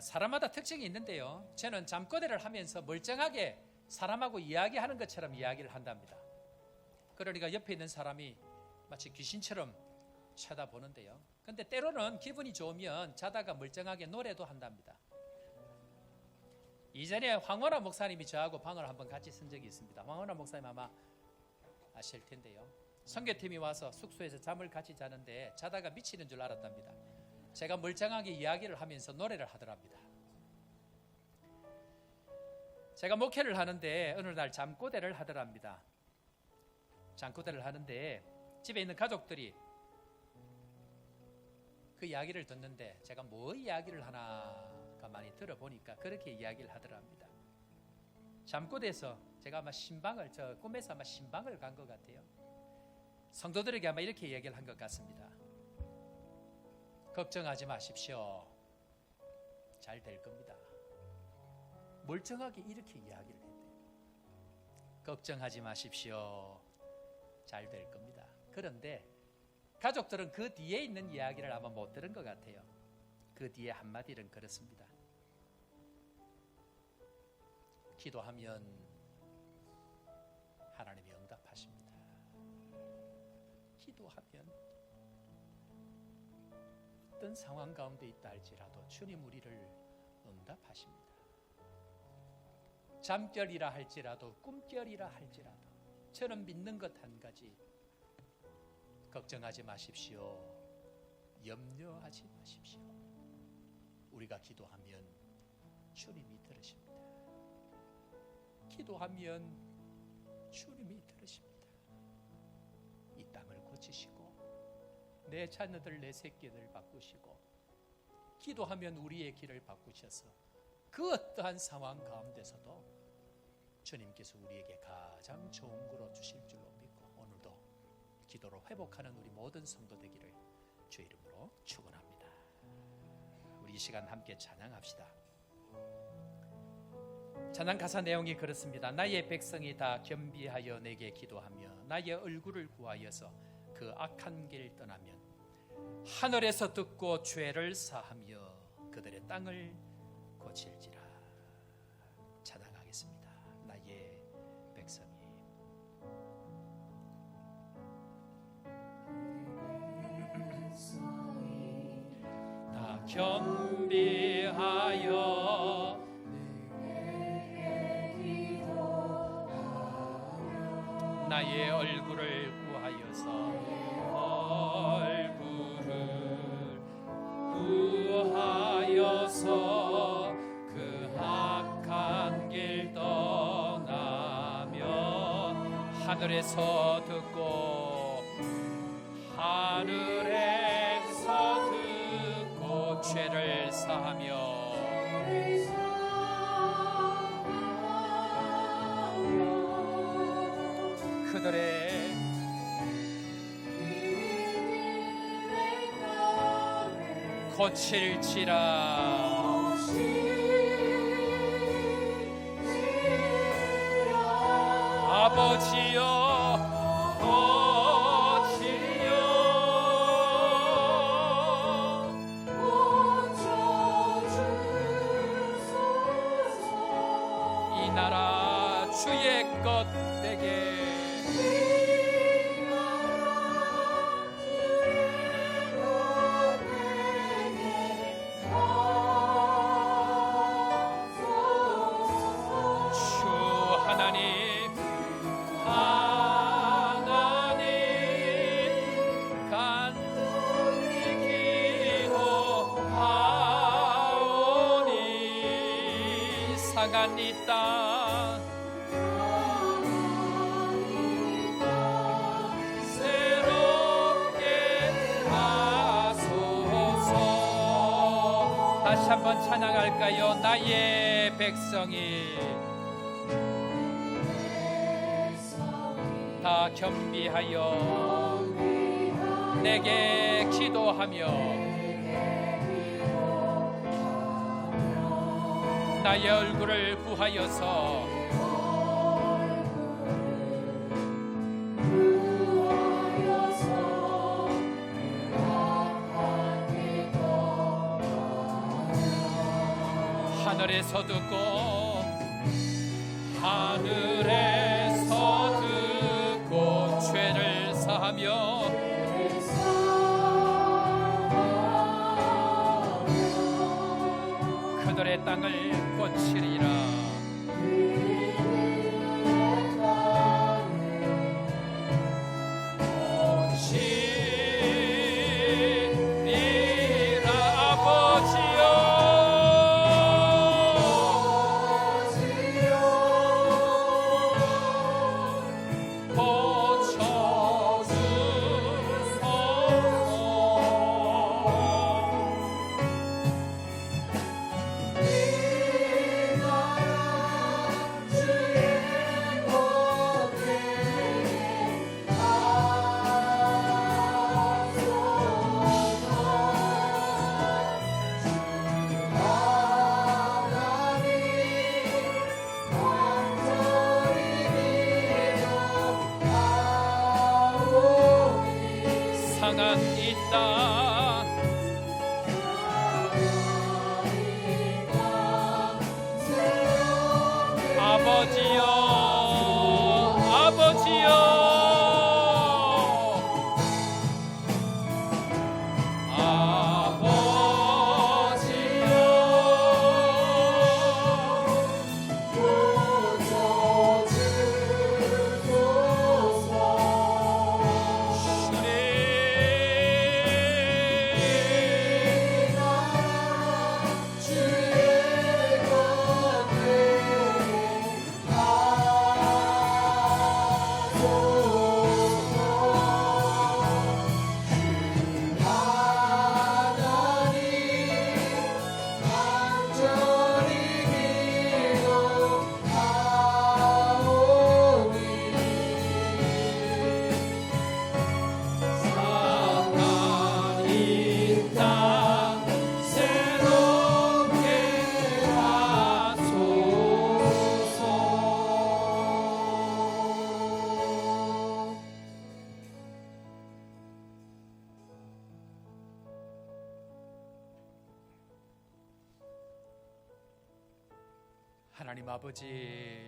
사람마다 특징이 있는데요. 저는 잠꼬대를 하면서 멀쩡하게 사람하고 이야기하는 것처럼 이야기를 한답니다. 그러니까 옆에 있는 사람이 마치 귀신처럼 쳐다보는데요. 근데 때로는 기분이 좋으면 자다가 멀쩡하게 노래도 한답니다. 이전에 황원화 목사님이 저하고 방을 한번 같이 쓴 적이 있습니다. 황원화 목사님 아마 아실 텐데요. 선교팀이 와서 숙소에서 잠을 같이 자는데 자다가 미치는 줄 알았답니다. 제가 멀쩡하게 이야기를 하면서 노래를 하더랍니다. 제가 목회를 하는데 어느 날 잠꼬대를 하더랍니다. 잠꼬대를 하는데 집에 있는 가족들이 그 이야기를 듣는데 제가 뭐 이야기를 하나 가만히 들어보니까 그렇게 이야기를 하더랍니다. 잠꼬대에서 제가 아마 신방을 꿈에서 아마 신방을 간 것 같아요. 성도들에게 아마 이렇게 이야기를 한 것 같습니다. 걱정하지 마십시오. 잘 될 겁니다. 멀쩡하게 이렇게 이야기를 했대요. 걱정하지 마십시오. 잘 될 겁니다. 그런데 가족들은 그 뒤에 있는 이야기를 아마 못 들은 것 같아요. 그 뒤에 한마디는 그렇습니다. 기도하면 하나님이 응답하십니다. 기도하면 어떤 상황 가운데 있다 할지라도 주님 우리를 응답하십니다. 잠결이라 할지라도 꿈결이라 할지라도 저는 믿는 것 한 가지, 걱정하지 마십시오. 염려하지 마십시오. 우리가 기도하면 주님이 들으십니다. 기도하면 주님이 들으십니다. 이 땅을 고치시고 내 자녀들 내 새끼들 바꾸시고 기도하면 우리의 길을 바꾸셔서 그 어떠한 상황 가운데서도 주님께서 우리에게 가장 좋은 거로 주실 줄로 믿고 오늘도 기도로 회복하는 우리 모든 성도 되기를 주 이름으로 축원합니다. 우리 이 시간 함께 찬양합시다. 찬양 가사 내용이 그렇습니다. 나의 백성이 다 겸비하여 내게 기도하며 나의 얼굴을 구하여서 그 악한 길 떠나면 하늘에서 듣고 죄를 사하며 그들의 땅을 고칠지라. 찬양하겠습니다. 나의 백성이 겸비하여 나의 얼굴을 구하여서 그 악한 길 떠나며 하늘에서 듣고 죄를 사하며 그들의 거칠지라 아버지여 이 나라 주의 것 되게 상한 이 땅 새롭게 하소서. 다시 한번 찬양할까요? 나의 백성이 다 겸비하여 내게 기도하며 나의 얼굴을 구하여서 하늘에서 듣고 죄를 사하며 그들의 땅을 고치리라. 고치리라 아버지여 상한 이 땅 아버지여 하나님 아버지,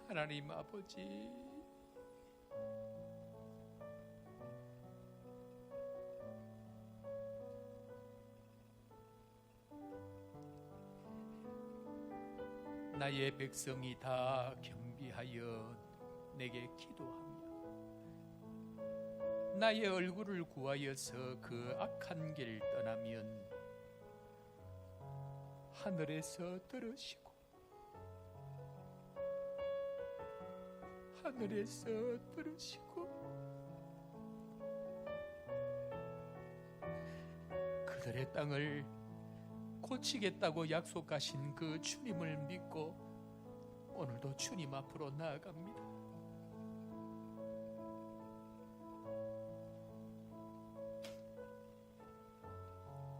하나님 아버지, 나의 백성이 다 겸비하여 내게 기도하며 나의 얼굴을 구하여서 그 악한 길 떠나면 하늘에서 들으시고 하늘에서 들으시고 그들의 땅을 고치겠다고 약속하신 그 주님을 믿고 오늘도 주님 앞으로 나아갑니다.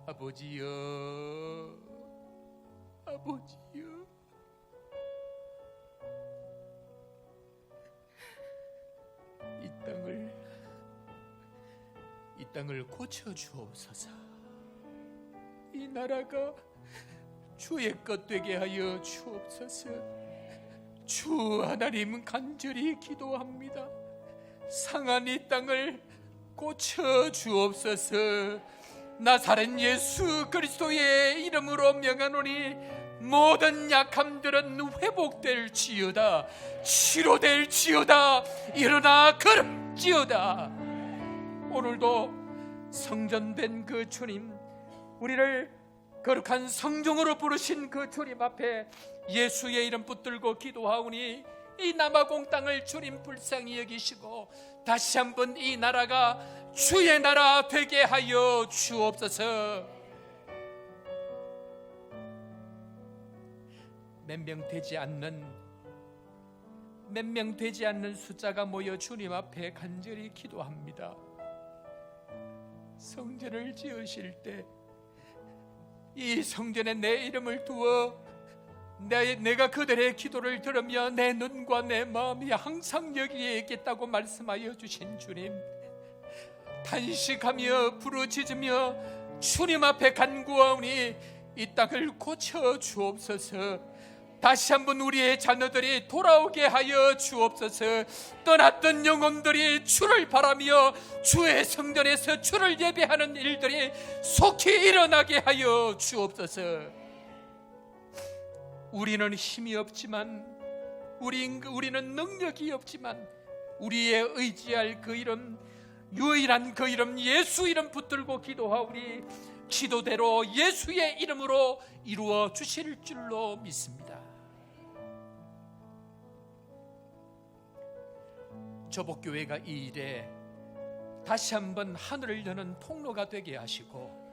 아버지여, 아버지여, 이 땅을 고쳐 주옵소서. 이 나라가 주의 것 되게 하여 주옵소서. 주 하나님 간절히 기도합니다. 상한 이 땅을 고쳐 주옵소서. 나사렛 예수 그리스도의 이름으로 명하노니 모든 약함들은 회복될지어다. 치료될지어다. 일어나 걸음지어다. 오늘도 성전된 그 주님, 우리를 거룩한 성종으로 부르신 그 주님 앞에 예수의 이름 붙들고 기도하오니 이 남아공 땅을 주님 불쌍히 여기시고 다시 한번 이 나라가 주의 나라 되게 하여 주옵소서. 몇 명 되지 않는 숫자가 모여 주님 앞에 간절히 기도합니다. 성전을 지으실 때 이 성전에 내 이름을 두어 내가 그들의 기도를 들으며 내 눈과 내 마음이 항상 여기에 있겠다고 말씀하여 주신 주님, 탄식하며 부르짖으며 주님 앞에 간구하오니 이 땅을 고쳐 주옵소서. 다시 한번 우리의 자녀들이 돌아오게 하여 주옵소서. 떠났던 영혼들이 주를 바라며 주의 성전에서 주를 예배하는 일들이 속히 일어나게 하여 주옵소서. 우리는 힘이 없지만 우리는 능력이 없지만 우리의 의지할 그 이름, 유일한 그 이름 예수 이름 붙들고 기도하오니 기도대로 예수의 이름으로 이루어 주실 줄로 믿습니다. 저복교회가 이 일에 다시 한번 하늘을 여는 통로가 되게 하시고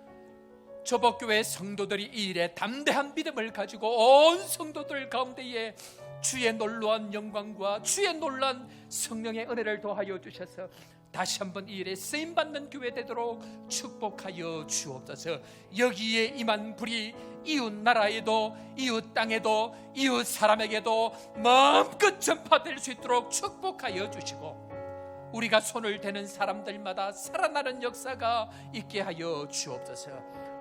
저복교회 성도들이 이 일에 담대한 믿음을 가지고 온 성도들 가운데에 주의 놀라운 영광과 주의 놀라운 성령의 은혜를 더하여 주셔서 다시 한번 이 일에 쓰임받는 교회 되도록 축복하여 주옵소서. 여기에 임한 불이 이웃 나라에도 이웃 땅에도 이웃 사람에게도 마음껏 전파될 수 있도록 축복하여 주시고 우리가 손을 대는 사람들마다 살아나는 역사가 있게 하여 주옵소서.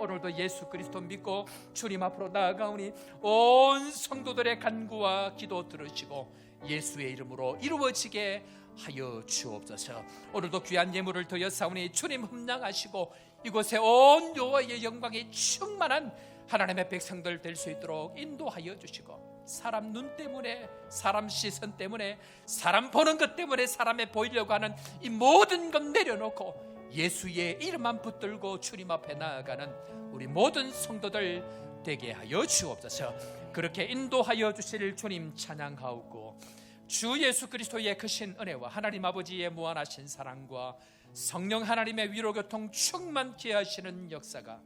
오늘도 예수 그리스도 믿고 주님 앞으로 나아가오니 온 성도들의 간구와 기도 들으시고 예수의 이름으로 이루어지게 하여 주옵소서. 오늘도 귀한 예물을 드렸사오니 주님 흠량하시고 이곳에 온 여호와의 영광이 충만한 하나님의 백성들 될 수 있도록 인도하여 주시고 사람 눈 때문에 사람 시선 때문에 사람 보는 것 때문에 사람에 보이려고 하는 이 모든 것 내려놓고 예수의 이름만 붙들고 주님 앞에 나아가는 우리 모든 성도들 되게 하여 주옵소서. 그렇게 인도하여 주실 주님 찬양하오고 주 예수 그리스도의 크신 은혜와 하나님 아버지의 무한하신 사랑과 성령 하나님의 위로교통 충만케 하시는 역사가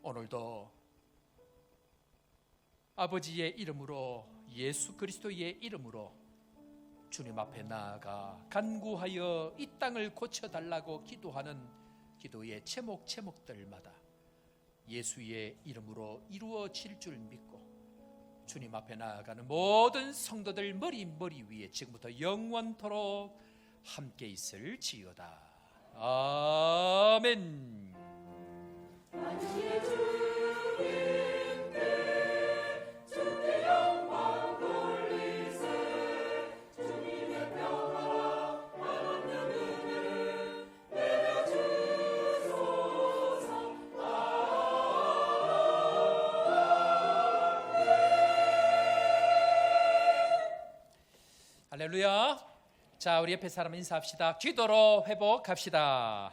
오늘도 아버지의 이름으로 예수 그리스도의 이름으로 주님 앞에 나아가 간구하여 이 땅을 고쳐달라고 기도하는 기도의 제목들마다 예수의 이름으로 이루어질 줄 믿고 주님 앞에 나아가는 모든 성도들 머리 위에 지금부터 영원토록 함께 있을지어다. 아멘. 할렐루야. 자, 우리 옆에 사람 인사합시다. 기도로 회복합시다.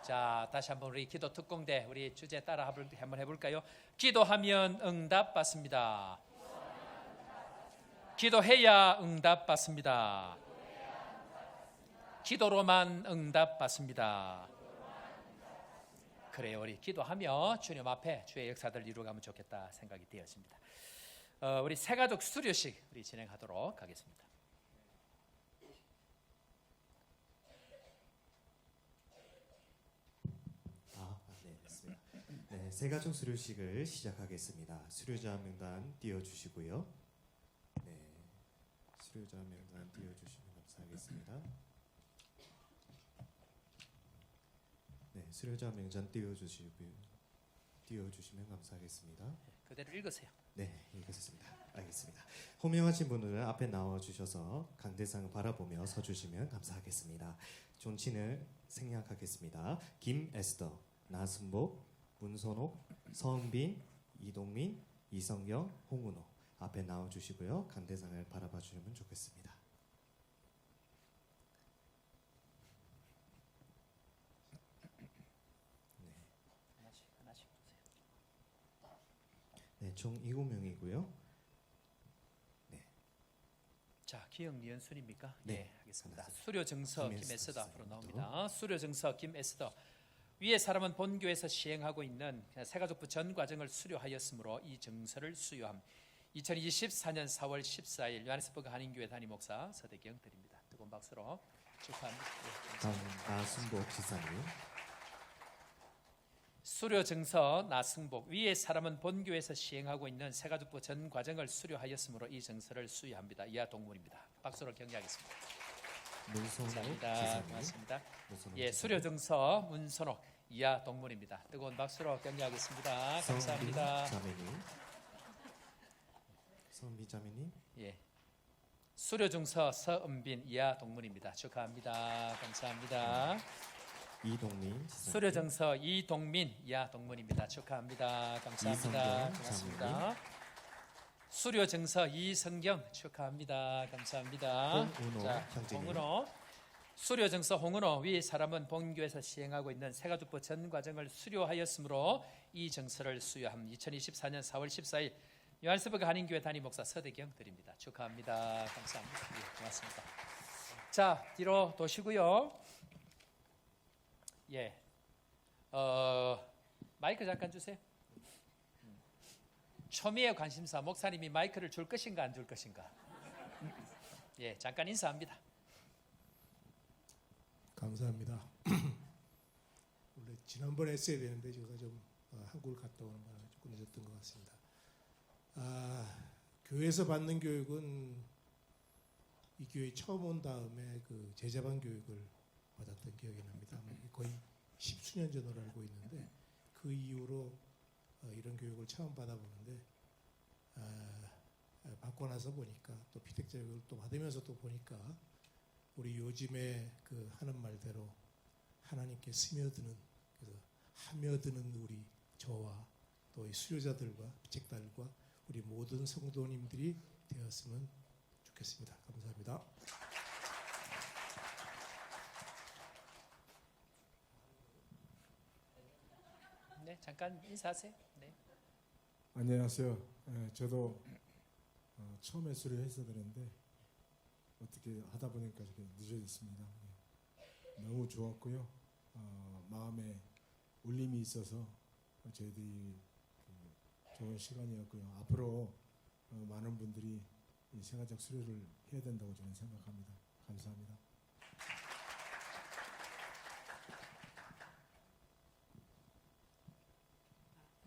자, 다시 한번 우리 기도 특공대 우리 주제 따라 한번 해볼까요? 기도하면 응답 받습니다. 기도해야 응답 받습니다. 기도로만 응답 받습니다. 그래요, 우리 기도하며 주님 앞에 주의 역사들 이루어가면 좋겠다 생각이 되었습니다. 우리 새가족 수료식 우리 진행하도록 하겠습니다. 네, 됐습니다. 네, 새가족 수료식을 시작하겠습니다. 수료자 명단 띄워주시고요. 네, 수료자 명단 띄워주시면 감사하겠습니다. 네, 수료자 명단 띄워주시면 감사하겠습니다. 그대로 읽으세요. 네, 읽었습니다. 알겠습니다. 호명하신 분들은 앞에 나와주셔서 강대상을 바라보며 서주시면 감사하겠습니다. 존칭을 생략하겠습니다. 김에스더, 나순복, 문선옥, 서은빈, 이동민, 이성경, 홍은호 앞에 나와주시고요. 강대상을 바라봐 주시면 좋겠습니다. 하나씩 보세요. 네, 총 7명이고요. 자, 기억 니은 순입니까? 네, 네, 하겠습니다. 감사합니다. 수료 증서 김에스더 김에스더 앞으로 선생님도. 나옵니다. 수료 증서 김에스더. 위의 사람은 본교에서 시행하고 있는 새가족부 전 과정을 수료하였으므로 이 증서를 수료함. 2024년 4월 14일 요하네스버그 한인교회 담임 목사 서대경 드립니다. 뜨거운 박수로 축하합니다. 네, 다음 감사합니다. 나순복 지사님. 수료 증서 나승복. 위의 사람은 본교에서 시행하고 있는 새가족부 전 과정을 수료하였으므로 이 증서를 수여합니다. 이하 동문입니다. 박수로 격려하겠습니다. 문선옥 감사합니다. 지사님. 고맙습니다. 문선옥 예, 지사님. 수료 증서 문선옥 이하 동문입니다. 뜨거운 박수로 격려하겠습니다. 감사합니다. 서은빈 자매님. 예, 수료 증서 서은빈 이하 동문입니다. 축하합니다. 감사합니다. 이동민 지사님. 수료 증서 이동민 이하 동문입니다. 축하합니다. 감사합니다. 이성경 고맙습니다. 수료 증서 이성경 축하합니다. 감사합니다. 홍은호 자, 형제님. 홍은호. 수료 증서 홍은호. 위 사람은 본교에서 시행하고 있는 새가족부 전 과정을 수료하였으므로 이 증서를 수여함. 2024년 4월 14일 요하네스버그 한인교회 담임 목사 서대경 드립니다. 축하합니다. 감사합니다. 예, 고맙습니다. 자, 뒤로 도시고요. 예, 마이크 잠깐 주세요. 초미의 관심사 목사님이 마이크를 줄 것인가 안 줄 것인가. 예, 잠깐 인사합니다. 감사합니다. 원래 지난번에 했어야 되는데 제가 좀 한국을 갔다 오는 바람에 조금 늦었던 것 같습니다. 교회에서 받는 교육은 이 교회 처음 온 다음에 그 제자반 교육을 받았던 기억이 납니다. 거의 10수년 전으로 알고 있는데 그 이후로 이런 교육을 처음 받아보는데 받고 나서 보니까 또 피택자 교육을 또 받으면서 또 보니까 우리 요즘에 그 하는 말대로 하나님께 스며드는, 그래서 하며드는 우리 저와 또 이 수료자들과 피책달과 우리 모든 성도님들이 되었으면 좋겠습니다. 감사합니다. 네, 잠깐 인사하세요. 네. 안녕하세요. 저도 처음에 수료했어야 되는데 어떻게 하다 보니까 이렇게 늦어졌습니다. 너무 좋았고요. 마음에 울림이 있어서 저희들이 좋은 시간이었고요. 앞으로 많은 분들이 이 새가족 수료를 해야 된다고 저는 생각합니다. 감사합니다.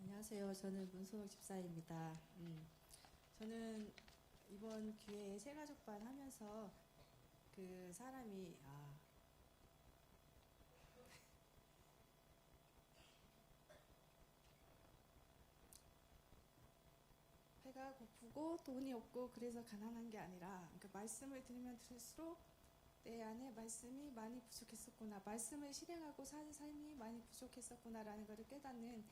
안녕하세요. 저는 문선옥 집사입니다. 저는 이번 기회에 새가족반 하면서 그 사람이 배가 고프고 돈이 없고 그래서 가난한 게 아니라, 그러니까 말씀을 들으면 들을수록 내 안에 말씀이 많이 부족했었구나, 말씀을 실행하고 사는 삶이 많이 부족했었구나라는 것을 깨닫는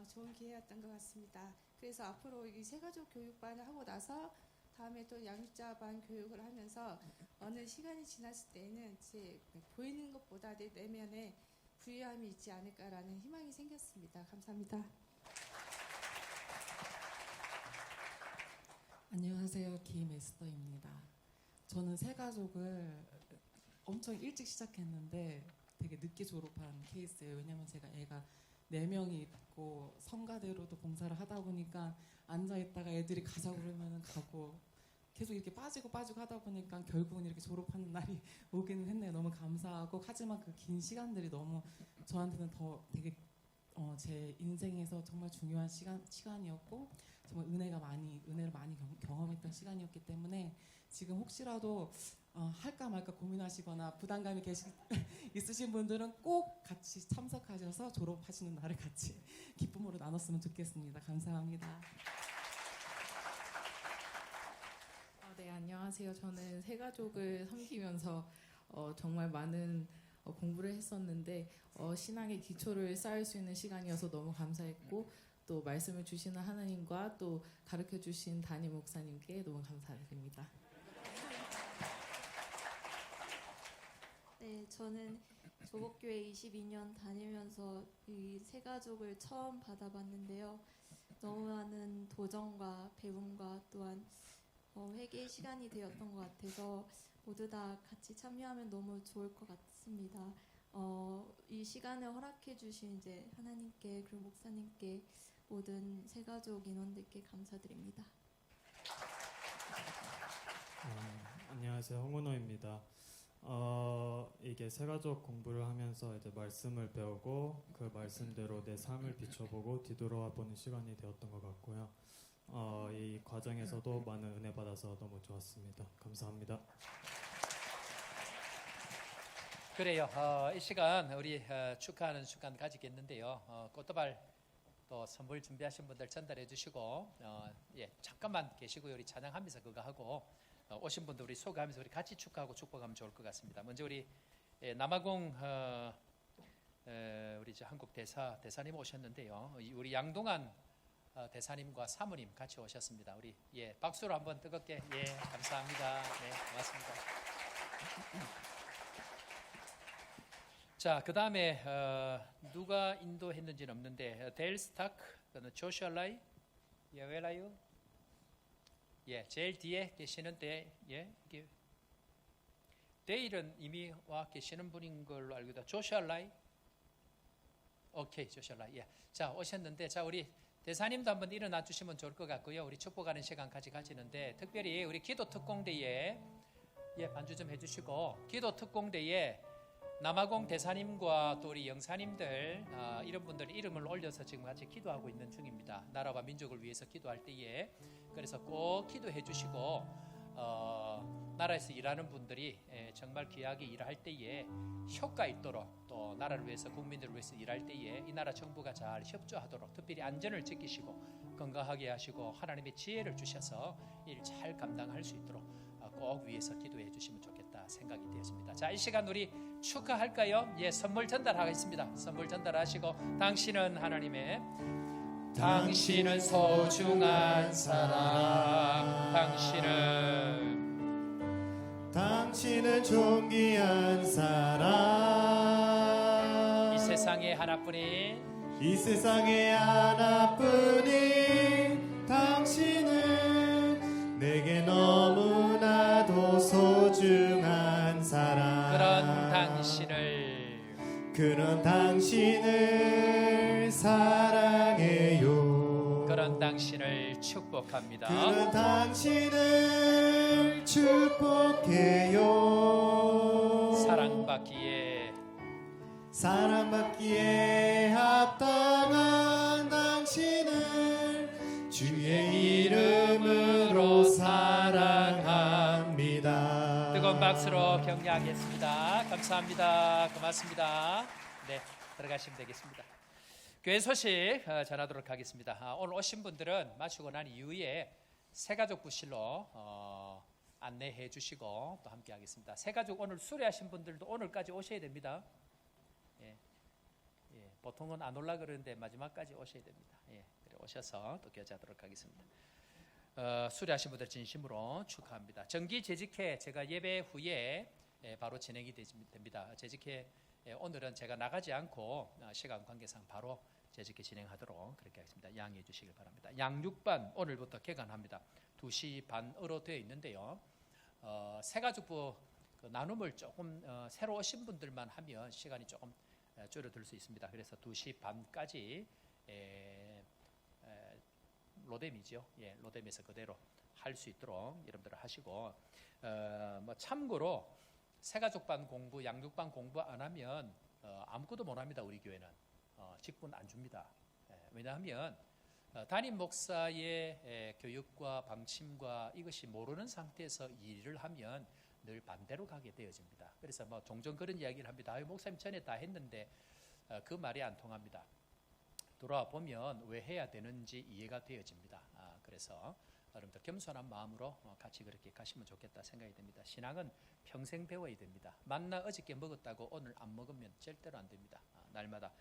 좋은 기회였던 것 같습니다. 그래서 앞으로 이 새가족 교육반을 하고 나서 다음에 또 양육자반 교육을 하면서 어느 시간이 지났을 때는 제 보이는 것보다 내 내면에 부유함이 있지 않을까라는 희망이 생겼습니다. 감사합니다. 안녕하세요. 김에스더입니다. 저는 새가족을 엄청 일찍 시작했는데 되게 늦게 졸업한 케이스예요. 왜냐면 제가 애가 4명이 있고 성가대로도 봉사를 하다 보니까 앉아있다가 애들이 가자고 그러면 가고 계속 이렇게 빠지고 하다 보니까 결국은 이렇게 졸업하는 날이 오기는 했네요. 너무 감사하고, 하지만 그 긴 시간들이 너무 저한테는 더 되게 제 인생에서 정말 중요한 시간이었고 정말 은혜를 많이 경험했던 시간이었기 때문에 지금 혹시라도 할까 말까 고민하시거나 부담감이 있으신 분들은 꼭 같이 참석하셔서 졸업하시는 날을 같이 기쁨으로 나눴으면 좋겠습니다. 감사합니다. 네, 안녕하세요. 저는 새가족을 섬기면서 정말 많은 공부를 했었는데 신앙의 기초를 쌓을 수 있는 시간이어서 너무 감사했고, 또 말씀을 주시는 하나님과 또 가르쳐 주신 담임 목사님께 너무 감사드립니다. 네, 저는 조복교회 22년 다니면서 이 새가족을 처음 받아봤는데요. 너무 많은 도전과 배움과 또한 회개의 시간이 되었던 것 같아서 모두 다 같이 참여하면 너무 좋을 것 같습니다. 이 시간을 허락해 주신 이제 하나님께 그리고 목사님께 모든 새가족 인원들께 감사드립니다. 안녕하세요. 홍은호입니다. 이게 새가족 공부를 하면서 이제 말씀을 배우고 그 말씀대로 내 삶을 비춰보고 뒤돌아와 보는 시간이 되었던 것 같고요. 이 과정에서도 많은 은혜 받아서 너무 좋았습니다. 감사합니다. 그래요. 이 시간 우리 축하하는 시간 가지겠는데요. 꽃다발 또 선물 준비하신 분들 전달해 주시고 잠깐만 계시고요. 우리 찬양하면서 그거 하고 오신 분들 우리 소개하면서 우리 같이 축하하고 축복하면 좋을 것 같습니다. 먼저 우리 남아공 우리 한국 대사님 오셨는데요. 우리 양동안 대사님과 사모님 같이 오셨습니다. 우리 박수로 한번 뜨겁게 감사합니다. 네, 고맙습니다. 자, 그 다음에 누가 인도했는지는 없는데 데일 스타크, 조슈아 라이, 웨라유, 제일 뒤에 계시는 데일은 이미 와 계시는 분인 걸로 알고 있다. 조슈아 라이, 오케이, 조슈아 라이. 자, 오셨는데 자 우리 대사님도 한번 일어나 주시면 좋을 것 같고요. 우리 축복하는 시간 같이 가지는데 특별히 우리 기도 특공대에 반주 좀 해주시고 기도 특공대에 남아공 대사님과 또 우리 영사님들 이런 분들 이름을 올려서 지금 같이 기도하고 있는 중입니다. 나라와 민족을 위해서 기도할 때에 그래서 꼭 기도해 주시고 나라에서 일하는 분들이 정말 귀하게 일할 때에 효과 있도록 또 나라를 위해서 국민들을 위해서 일할 때에 이 나라 정부가 잘 협조하도록 특별히 안전을 지키시고 건강하게 하시고 하나님의 지혜를 주셔서 일 잘 감당할 수 있도록 꼭 위해서 기도해 주시면 좋겠다 생각이 되었습니다. 자, 이 시간 우리 축하할까요? 선물 전달하겠습니다. 선물 전달하시고 당신은 소중한 사람, 당신은 존귀한 사람, 이 세상에 하나뿐인 당신은 내게 너무나도 소중한 사람. 그런 당신을 사랑해요. 그런 당신을 축복합니다. 그런 당신을 축복해요. 사랑받기에 합당한 당신을 주의 이름으로 사랑합니다. 뜨거운 박수로 격려하겠습니다. 감사합니다. 고맙습니다. 네, 들어가시면 되겠습니다. 교회 소식 전하도록 하겠습니다. 오늘 오신 분들은 마치고 난 이후에 새가족 부실로 안내해 주시고 또 함께 하겠습니다. 새가족 오늘 수료하신 분들도 오늘까지 오셔야 됩니다. 보통은 안 올라 그러는데 마지막까지 오셔야 됩니다. 그래 오셔서 또 교제하도록 하겠습니다. 수료하신 분들 진심으로 축하합니다. 정기 재직회 제가 예배 후에 바로 진행이 됩니다. 재직회 오늘은 제가 나가지 않고 시간 관계상 바로 재직회 진행하도록 그렇게 하겠습니다. 양해해 주시길 바랍니다. 양육반 오늘부터 개관합니다. 2시 반으로 되어 있는데요. 새가족부 나눔을 조금 새로 오신 분들만 하면 시간이 조금 줄어들 수 있습니다. 그래서 2시 반까지 로뎀이죠. 예, 로뎀에서 그대로 할 수 있도록 여러분들 하시고 뭐 참고로 새가족반 공부, 양육반 공부 안 하면 아무것도 못 합니다. 우리 교회는 직분 안 줍니다. 왜냐하면 담임 목사의 교육과 방침과 이것이 모르는 상태에서 일을 하면 늘 반대로 가게 되어집니다. 그래서 뭐 종종 그런 이야기를 합니다. 목사님 전에 다 했는데 그 말이 안 통합니다. 돌아와 보면 왜 해야 되는지 이해가 되어집니다. 그래서 여러분들 겸손한 마음으로 같이 그렇게 가시면 좋겠다 생각이 됩니다. 신앙은 평생 배워야 됩니다. 만나 어저께 먹었다고 오늘 안 먹으면 절대로 안 됩니다. 날마다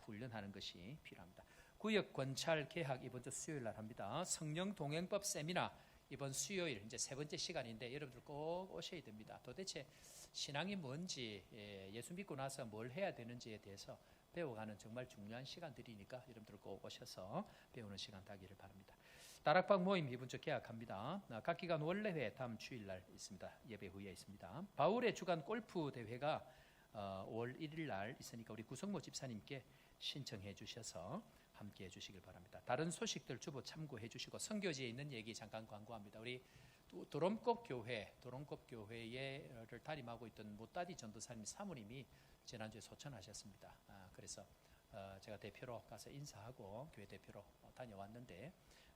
훈련하는 것이 필요합니다. 구역 권찰 개학 이번 주 수요일 날 합니다. 성령 동행법 세미나 이번 수요일 이제 3번째 시간인데 여러분들 꼭 오셔야 됩니다. 도대체 신앙이 뭔지 예수 믿고 나서 뭘 해야 되는지에 대해서 배워가는 정말 중요한 시간들이니까 여러분들 꼭 오셔서 배우는 시간 되기를 바랍니다. 다락방 모임 이번 주 개학합니다. 각 기관 원래회 다음 주일 날 있습니다. 예배 후에 있습니다. 바울의 주간 골프 대회가 5월 1일 날 있으니까 우리 구성모 집사님께 신청해 주셔서 함께 해주시길 바랍니다. 다른 소식들 주보 참고해 주시고 선교지에 있는 얘기 잠깐 광고합니다. 우리 도롱꽃 교회를 담임하고 있던 모따디 전도사님 사모님이 지난주에 소천하셨습니다. 그래서 제가 대표로 가서 인사하고 교회 대표로 다녀왔는데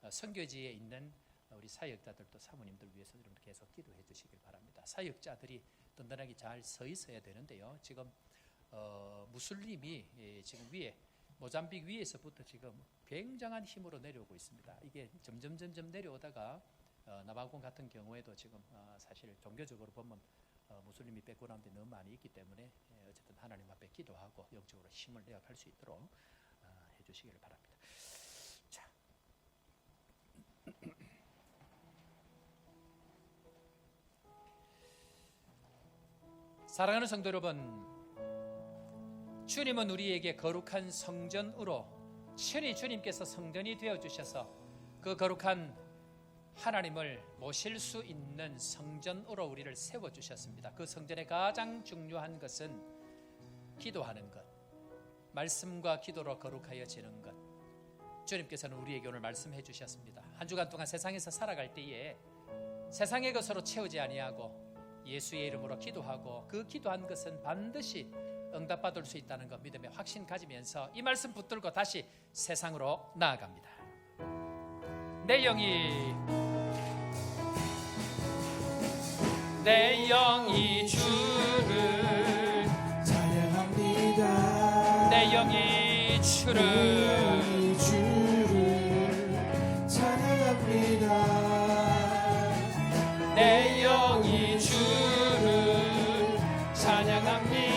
선교지에 있는 우리 사역자들도 사모님들 위해서 여러분 계속 기도해 주시길 바랍니다. 사역자들이 든든하게 잘 서 있어야 되는데요. 지금 무슬림이 지금 위에 모잠빅 위에서부터 지금 굉장한 힘으로 내려오고 있습니다. 이게 점점 내려오다가 남아공 같은 경우에도 지금 사실 종교적으로 보면 무슬림이 백그라운드에 너무 많이 있기 때문에 어쨌든 하나님 앞에 기도하고 영적으로 힘을 내어 갈 수 있도록 해주시기를 바랍니다. 자, 사랑하는 성도 여러분, 주님은 우리에게 거룩한 성전으로 친히 주님께서 성전이 되어주셔서 그 거룩한 하나님을 모실 수 있는 성전으로 우리를 세워주셨습니다. 그 성전의 가장 중요한 것은 기도하는 것, 말씀과 기도로 거룩하여지는 것. 주님께서는 우리에게 오늘 말씀해 주셨습니다. 한 주간 동안 세상에서 살아갈 때에 세상의 것으로 채우지 아니하고 예수의 이름으로 기도하고 그 기도한 것은 반드시 응답받을 수 있다는 것 믿음의 확신 가지면서 이 말씀 붙들고 다시 세상으로 나아갑니다. 내 영이 주를 찬양합니다. 내 영이 주를 찬양합니다. 내 영이 주를 찬양합니다.